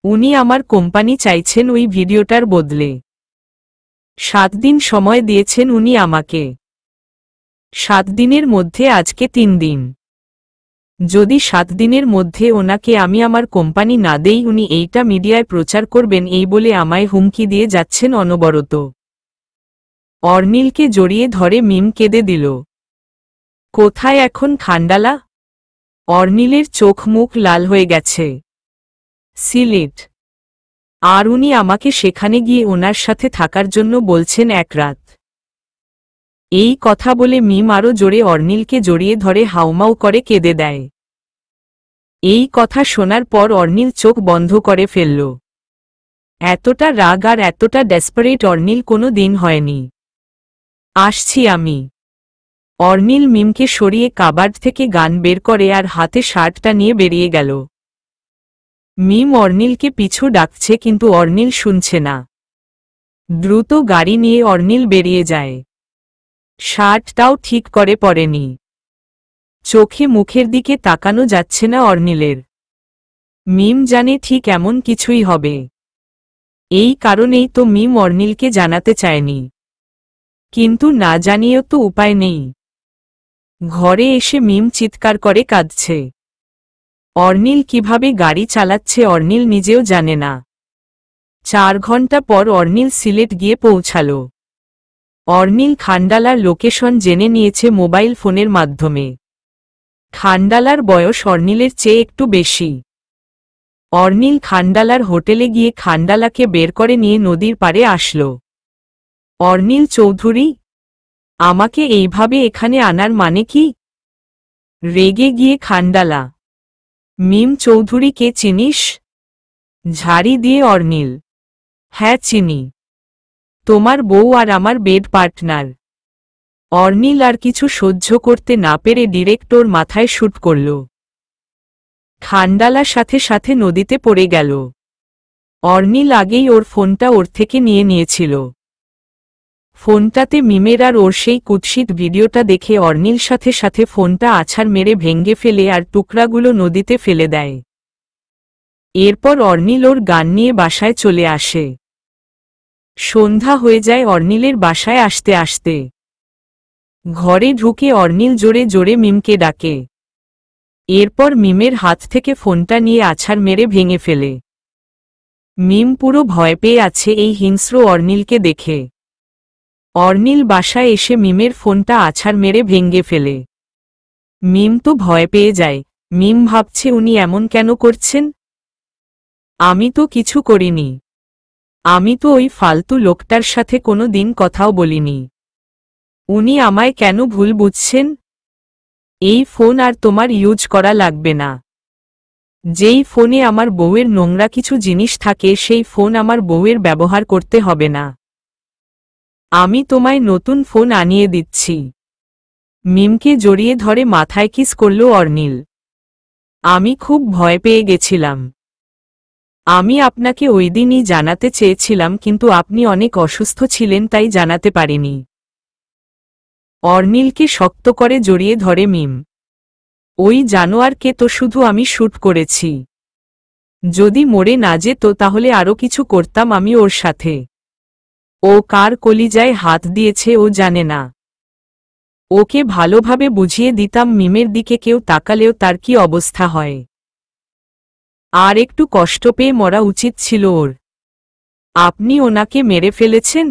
উনি আমার কোম্পানি চাইছেন ওই ভিডিওটার বদলে। 7 দিন সময় দিয়েছেন উনি আমাকে। 7 দিনের মধ্যে আজকে 3 দিন। যদি 7 দিনের মধ্যে ওনাকে আমি আমার কোম্পানি না দেই উনি এইটা মিডিয়ায় প্রচার করবেন এই বলে আমায় হুমকি দিয়ে যাচ্ছেন অনবরত। অর্নিলকে জড়িয়ে ধরে মিম কেঁদে দিল। কোথায় এখন খান্ডালা? অর্নিলের চোখ মুখ লাল হয়ে গেছে। সিলেট। আর উনি আমাকে সেখানে গিয়ে ওনার সাথে থাকার জন্য বলছেন 1 রাত। এই কথা বলে মিম আরও জোরে অর্নিলকে জড়িয়ে ধরে হাউমাউ করে কেঁদে দেয়। এই কথা শোনার পর অর্নিল চোখ বন্ধ করে ফেলল। এতটা রাগ আর এতটা ডেসপারেট অর্নিল কোনো দিন হয়নি। আসছি আমি। অর্নিল মিমকে সরিয়ে কাবার্ড থেকে গান বের করে আর হাতে শার্টটা নিয়ে বেরিয়ে গেল। মিম অর্নিলকে পিছু ডাকছে কিন্তু অর্নিল শুনছে না। দ্রুত গাড়ি নিয়ে অর্নিল বেরিয়ে যায়। শার্টটাও ঠিক করে পরেনি। চোখে মুখের দিকে তাকানো যাচ্ছে না অর্নিলের। মিম জানে ঠিক এমন কিছুই হবে। এই কারণেই তো মিম অর্নিলকে জানাতে চায়নি। কিন্তু না জানিয়েও তো উপায় নেই। ঘরে এসে মিম চিৎকার করে কাঁদছে। অর্নিল কিভাবে গাড়ি চালাচ্ছে অর্নিল নিজেও জানে না। 4 ঘন্টা পর অর্নিল সিলেট গিয়ে পৌঁছাল। অর্নিল খান্ডালার লোকেশন জেনে নিয়েছে মোবাইল ফোনের মাধ্যমে। খান্ডালার বয়স অর্নিলের চেয়ে একটু বেশি। অর্নিল খান্ডালার হোটেলে গিয়ে খান্ডালাকে বের করে নিয়ে নদীর পাড়ে আসল। অর্নিল চৌধুরী, আমাকে এইভাবে এখানে আনার মানে কি? রেগে গিয়ে খান্ডালা। মিম চৌধুরীকে চিনিস? ঝাড়ি দিয়ে অর্নিল। হ্যাঁ চিনি। তোমার বউ আর আমার বেড পার্টনার। অর্নিল আর কিছু সহ্য করতে না পেরে ডিরেক্টর মাথায় শুট করল। খান্ডালা সাথে সাথে নদীতে পড়ে গেল। অর্নিল আগেই ওর ফোনটা ওর থেকে নিয়ে নিয়েছিল। ফোনটাতে মিমের আর ওর সেই কুৎসিত ভিডিওটা দেখে অর্নিল সাথে সাথে ফোনটা আছাড় মেরে ভেঙে ফেলে আর টুকরাগুলো নদীতে ফেলে দেয়। এরপর অর্নিল ওর গান নিয়ে বাসায় চলে আসে। সন্ধ্যা হয়ে যায় অর্নিলের বাসায় আসতে আসতে। ঘরে ঢুকে অর্নিল জোরে জোরে মিমকে ডাকে। এরপর মিমের হাত থেকে ফোনটা নিয়ে আছাড় মেরে ভেঙে ফেলে। মিম পুরো ভয় পেয়ে আছে এই হিংস্র অর্নিলকে দেখে। অর্নিল বাসায় এসে মিমের ফোনটা আছাড় মেরে ভেঙে ফেলে। মিম তো ভয় পেয়ে যায়। মিম ভাবছে উনি এমন কেন করছেন? আমি তো কিছু করিনি। আমি তো ওই ফালতু লোকটার সাথে কোনো দিন কথাও বলিনি। উনি আমায় কেন ভুল বুঝছেন? এই ফোন আর তোমার ইউজ করা লাগবে না। যেই ফোনে আমার বউয়ের নোংরা কিছু জিনিস থাকে সেই ফোন আমার বউয়ের ব্যবহার করতে হবে না। আমি তোমায় নতুন ফোন আনিয়ে দিচ্ছি। মিমকে জড়িয়ে ধরে মাথায় কিস করল অর্নিল। আমি খুব ভয় পেয়ে গেছিলাম। আমি আপনাকে ওই দিনই জানাতে চেয়েছিলাম, কিন্তু আপনি অনেক অসুস্থ ছিলেন, তাই জানাতে পারিনি। অর্নিলকে শক্ত করে জড়িয়ে ধরে মিম। ওই জানোয়ারকে তো শুধু আমি শ্যুট করেছি। যদি মরে না যেত তাহলে আরো কিছু করতাম আমি ওর সাথে। ও কার কলিজায় হাত দিয়েছে ও জানে না। ওকে ভালোভাবে বুঝিয়ে দিতাম মিমের দিকে কেউ তাকালেও তার কি অবস্থা হয়। আর একটু কষ্ট পেয়ে মরা উচিত ছিল ওর। আপনি ওনাকে মেরে ফেলেছেন?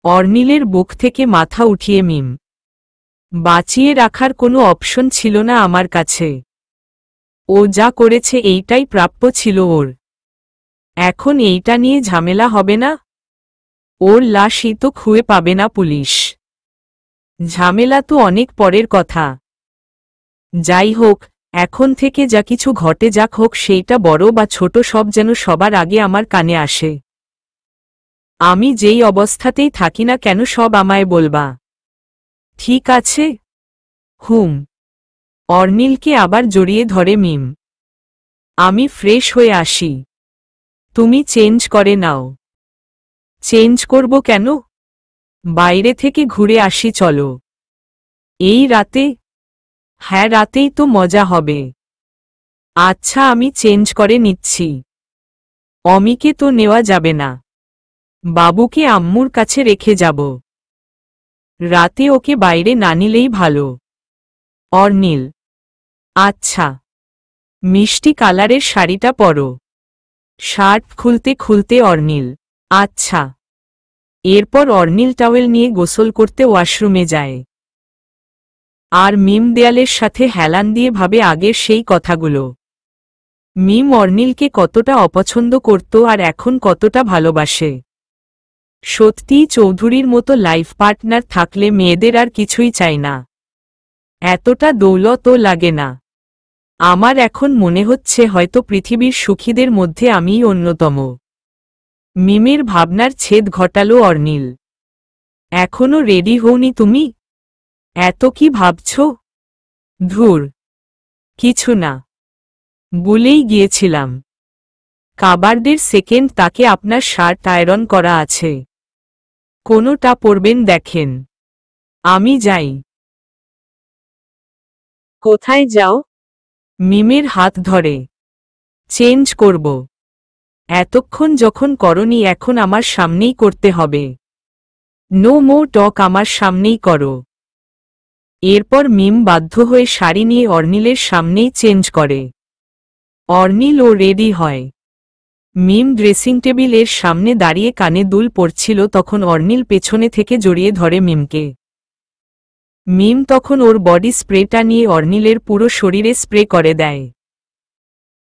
অর্নিলের বুক থেকে মাথা উঠিয়ে মিম। বাঁচিয়ে রাখার কোনো অপশন ছিল না আমার কাছে। ও যা করেছে এইটাই প্রাপ্য ছিল ওর। এখন এইটা নিয়ে ঝামেলা হবে না? ওর লাশই তো খুঁজে পাবে না পুলিশ। ঝামেলা তো অনেক পরের কথা। যাই হোক, এখন থেকে যা কিছু ঘটে যাক হোক, সেইটা বড় বা ছোট সব যেন সবার আগে আমার কানে আসে। আমি যেই অবস্থাতেই থাকি না কেন সব আমায় বলবা। ঠিক আছে? হুম। অর্নিলকে আবার জড়িয়ে ধরে মিম। আমি ফ্রেশ হয়ে আসি। তুমি চেঞ্জ করে নাও। চেঞ্জ করব কেন? বাইরে থেকে ঘুরে আসি চলো। এই রাতে? হ্যাঁ, রাতেই তো মজা হবে। আচ্ছা, আমি চেঞ্জ করে নিচ্ছি। অমিকে তো নেওয়া যাবে না। বাবুকে আম্মুর কাছে রেখে যাব। রাতে ওকে বাইরে না নিলেই ভালো। অর্নিল: আচ্ছা। মিষ্টি কালারের শাড়িটা পরো। শার্ট খুলতে খুলতে অর্নিল: আচ্ছা। এরপর অর্নিল টাওয়েল নিয়ে গোসল করতে ওয়াশরুমে যায়। আর মিম দেয়ালের সাথে হেলান দিয়ে ভাবে আগের সেই কথাগুলো। মিম অর্নিলকে কতটা অপছন্দ করত আর এখন কতটা ভালোবাসে। সত্যিই চৌধুরীর মতো লাইফ পার্টনার থাকলে মেয়েদের আর কিছুই চাই না। এতটা দৌলতও লাগে না। আমার এখন মনে হচ্ছে হয়তো পৃথিবীর সুখীদের মধ্যে আমিই অন্যতম। মিমের ভাবনার ছেদ ঘটালো অর্নিল। এখনো রেডি হওনি তুমি? এত কি ভাবছ? ধুর, কিছু না। বলেই গিয়েছিলাম। কাবার্ডের সেকেন্ড তাকে আপনার শার্ট আয়রন করা আছে। কোনোটা পরবেন দেখেন। আমি যাই। কোথায় যাও? মিমের হাত ধরে। চেঞ্জ করব। এতক্ষণ যখন করনি এখন আমার সামনেই করতে হবে। নো মো টক, আমার সামনেই করো। এরপর মিম বাধ্য হয়ে শাড়ি নিয়ে অর্নিলের সামনেই চেঞ্জ করে। অর্নিল ও রেডি হয়। মিম ড্রেসিং টেবিলের সামনে দাঁড়িয়ে কানে দুল পড়ছিল, তখন অর্নিল পেছনে থেকে জড়িয়ে ধরে মিমকে। মিম তখন ওর বডি স্প্রেটা নিয়ে অর্নিলের পুরো শরীরে স্প্রে করে দেয়।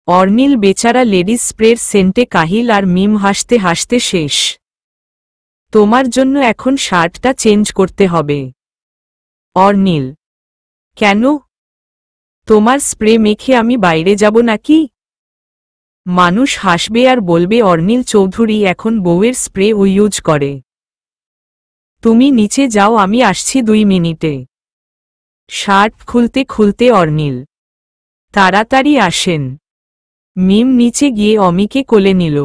অর্নিল বেচারা লেডিস স্প্রের সেন্টে কাহিল আর মিম হাসতে হাসতে শেষ। তোমার জন্য এখন শার্টটা চেঞ্জ করতে হবে। অর্নিল: কেন? তোমার স্প্রে মেখে আমি বাইরে যাব নাকি? মানুষ হাসবে আর বলবে অর্নিল চৌধুরী এখন বউয়ের স্প্রে ও ইউজ করে। তুমি নিচে যাও, আমি আসছি 2 মিনিটে। শার্ট খুলতে খুলতে অর্নিল: তাড়াতাড়ি আসেন। মিম নিচে গিয়ে অমিকে কোলে নিল।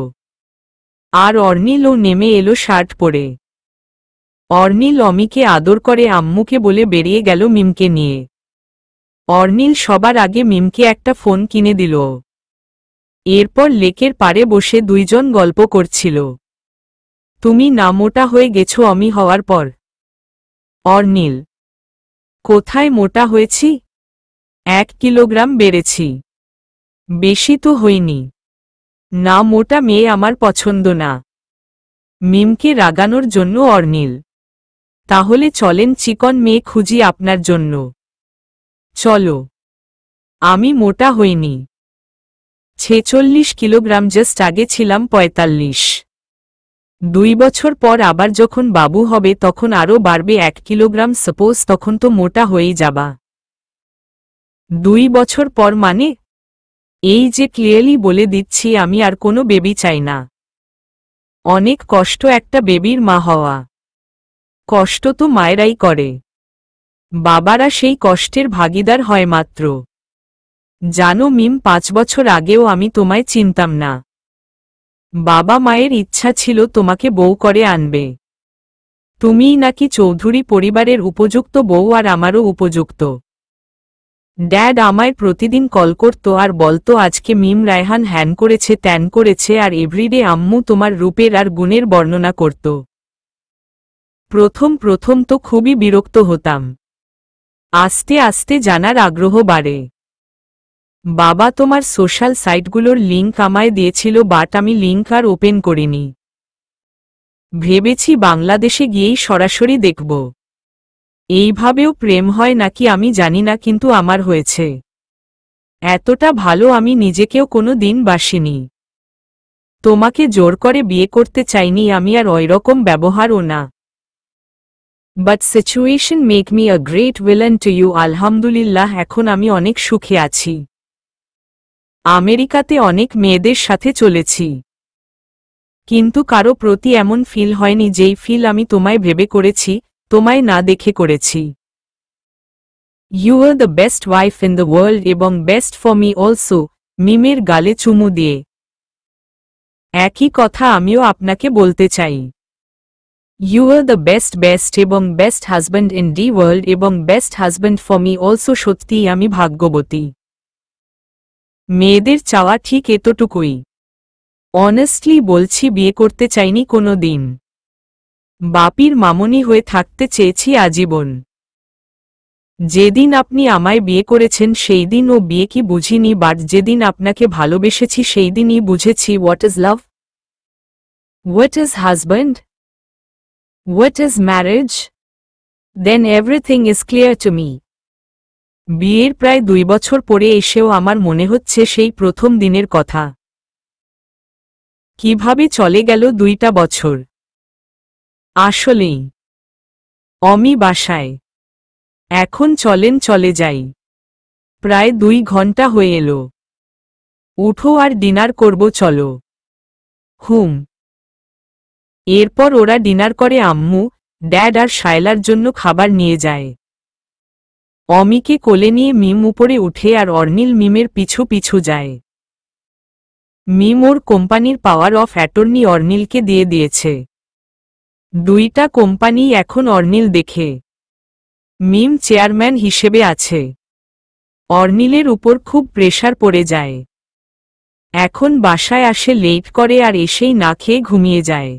আর অর্নিলও নেমে এলো শার্ট পরে। অর্নিল অমিকে আদর করে আম্মুকে বলে বেরিয়ে গেল মিমকে নিয়ে। অর্নিল সবার আগে মিমকে একটা ফোন কিনে দিল। এরপর লেকের পাড়ে বসে দুইজন গল্প করছিল। তুমি না মোটা হয়ে গেছো অমি হওয়ার পর? অর্নিল: কোথায় মোটা হয়েছি? 1 কিলোগ্রাম বেড়েছি। বেশি তো হইনি। না, মোটা মেয়ে আমার পছন্দ না। মিমকে রাগানোর জন্য অর্নিল: তাহলে চলেন চিকন মেয়ে খুঁজি আপনার জন্য। চলো। আমি মোটা হইনি। 46 কিলোগ্রাম, জাস্ট আগে ছিলাম 45। 2 বছর পর আবার যখন বাবু হবে তখন আরও বাড়বে 1 কিলোগ্রাম, সাপোজ তখন তো মোটা হয়েই যাবা। 2 বছর পর মানে? এই যে ক্লিয়ারলি বলে দিচ্ছি, আমি আর কোনো বেবি চাই না। অনেক কষ্ট একটা বেবির মা হওয়া। কষ্ট তো মায়েরাই করে। বাবারা সেই কষ্টের ভাগিদার হয় মাত্র। জানো মিম, 5 বছর আগেও আমি তোমায় চিনতাম না। বাবা মায়ের ইচ্ছা ছিল তোমাকে বউ করে আনবে। তুমিই নাকি চৌধুরী পরিবারের উপযুক্ত বউ আর আমারও উপযুক্ত। ড্যাড আমায় প্রতিদিন কল করত আর বলতো আজকে মিম রায়হান হ্যান করেছে ত্যান করেছে, আর এভরিডে আম্মু তোমার রূপের আর গুণের বর্ণনা করত। প্রথম প্রথম তো খুবই বিরক্ত হতাম। আস্তে আস্তে জানার আগ্রহ বাড়ে। বাবা তোমার সোশ্যাল সাইটগুলোর লিংক আমায় দিয়েছিল, বাট আমি লিংক আর ওপেন করিনি। ভেবেছি বাংলাদেশে গিয়েই সরাসরি দেখব। এইভাবেও প্রেম হয় নাকি আমি জানি না, কিন্তু আমার হয়েছে। এতটা ভালো আমি নিজেকেও কোনো দিন বাসিনি। তোমাকে জোর করে বিয়ে করতে চাইনি আমি, আর ওইরকম ব্যবহারও না। But situation make me a great villain to you. আলহামদুলিল্লাহ, এখন আমি অনেক সুখে আছি। আমেরিকাতে অনেক মেয়েদের সাথে চলেছি, কিন্তু কারো প্রতি এমন ফিল হয়নি যেই ফিল আমি তোমায় ভেবে করেছি, তোমায় না দেখে করেছি। You are the best wife in the world এবং বেস্ট ফর মি অলসো। মিমের গালে চুমু দিয়ে। একই কথা আমিও আপনাকে বলতে চাই। ইউ আর দ্য বেস্ট এবং best husband in the world এবং best husband for me also. সত্যিই আমি ভাগ্যবতী। মেয়েদের চাওয়া ঠিক এতটুকুই। অনেস্টলি বলছি, বিয়ে করতে চাইনি কোনো দিন। বাপির মামনি হয়ে থাকতে চেয়েছি আজীবন। যেদিন আপনি আমায় বিয়ে করেছেন সেই দিন ও বিয়ে কি বুঝিনি, বাট যেদিন আপনাকে ভালোবেসেছি সেই দিনই বুঝেছি what is love, what is husband, what is marriage. Then everything is clear to me. বিয়ের প্রায় 2 বছর পরে এসেও আমার মনে হচ্ছে সেই প্রথম দিনের কথা। কিভাবে চলে গেল 2টা বছর। আসলেই। অমি বাসায়। এখন চলেন চলে যাই। প্রায় 2 ঘন্টা হয়ে এলো। উঠো আর ডিনার করব চলো। হুম। এরপর ওরা ডিনার করে। আম্মু, ড্যাড আর শায়লার জন্য খাবার নিয়ে যায়। অমিকে কোলে নিয়ে মিম উপরে উঠে আর অর্নিল মিমের পিছু পিছু যায়। মিম ওর কোম্পানির পাওয়ার অফ অ্যাটর্নি অর্নিলকে দিয়ে দিয়েছে। 2টা কোম্পানি এখন অর্নিল দেখে। মিম চেয়ারম্যান হিসেবে আছে। অর্নিলের উপর খুব প্রেশার পড়ে যায়। এখন বাসায় আসে লেট করে আর এসেই না খেয়ে ঘুমিয়ে যায়।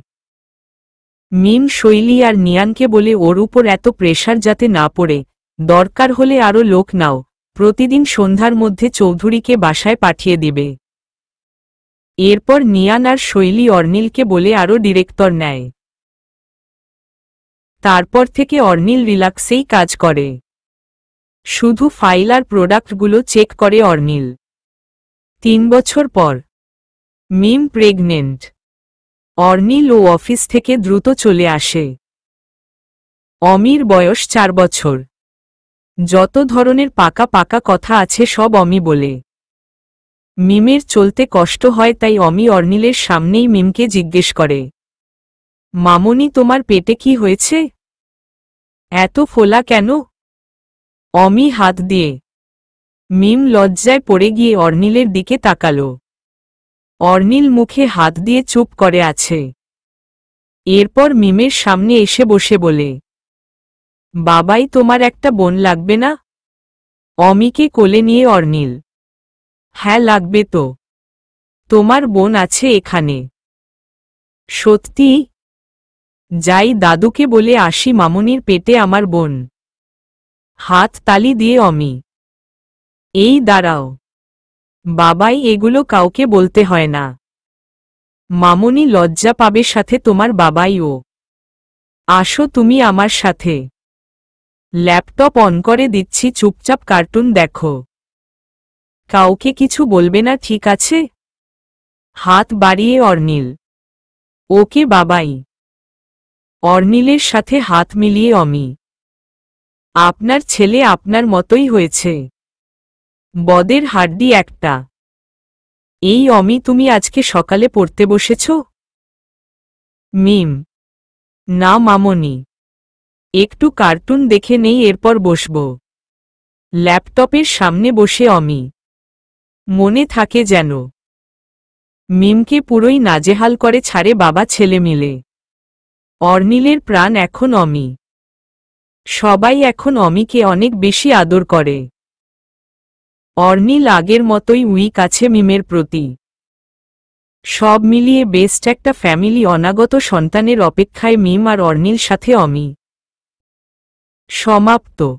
মিম শৈলী আর নিয়ানকে বলে ওর উপর এত প্রেশার যাতে না পড়ে, দরকার হলে আরও লোক নাও, প্রতিদিন সন্ধ্যার মধ্যে চৌধুরীকে বাসায় পাঠিয়ে দিবে। এরপর নিয়ান আর শৈলী অর্নিলকে বলে আরও ডিরেক্টর নেয়। তারপর থেকে অর্নিল রিল্যাক্সেই কাজ করে। শুধু ফাইল আর প্রোডাক্টগুলো চেক করে অর্নিল। 3 বছর পর মিম প্রেগনেন্ট। অর্নিল ও অফিস থেকে দ্রুত চলে আসে। অমির বয়স 4 বছর। যত ধরনের পাকা পাকা কথা আছে সব অমি বলে। মিমের চলতে কষ্ট হয়, তাই অমি অর্নিলের সামনেই মিমকে জিজ্ঞেস করে, মামনি তোমার পেটে কি হয়েছে? এত ফোলা কেন? অমি হাত দিয়ে। মিম লজ্জায় পড়ে গিয়ে অর্নিলের দিকে তাকালো। অর্নিল মুখে হাত দিয়ে চুপ করে আছে। এরপর মিমের সামনে এসে বসে বলে, বাবাই তোমার একটা বোন লাগবে না? অমিকে কোলে নিয়ে অর্নিল, হ্যাঁ লাগবে তো, তোমার বোন আছে এখানে। সত্যি? যাই দাদুকে বলে আসি মামনির পেটে আমার বোন। হাত তালি দিয়ে অমি, এই দাঁড়াও, বাবাই এগুলো কাউকে বলতে হয় না। মামনি লজ্জা পাবে, সাথে তোমার বাবাইও। আসো তুমি আমার সাথে। ল্যাপটপ অন করে দিচ্ছি, চুপচাপ কার্টুন দেখো। কাউকে কিছু বলবে না, ঠিক আছে? হাত বাড়িয়ে অর্নিল, ওকে বাবাই। অর্নিলের সাথে হাত মিলিয়ে অমি, আপনার ছেলে আপনার মতোই হয়েছে, বদের হাড্ডি একটা। এই অমি, তুমি আজকে সকালে পড়তে বসেছ? মিম, না মামনি, একটু কার্টুন দেখে নেই এরপর বসব। ল্যাপটপের সামনে বসে অমি, মনে থাকে যেন। মিমকে পুরোই নাজেহাল করে ছাড়ে বাবা ছেলে মিলে। অর্নিলের প্রাণ এখন অমি। সবাই এখন অমিকে অনেক বেশি আদর করে। অর্নিল আগের মতোই উইক আছে মিমের প্রতি। সব মিলিয়ে বেস্ট একটা ফ্যামিলি। অনাগত সন্তানের অপেক্ষায় মিম আর অর্নিল সাথে অমি। সমাপ্ত।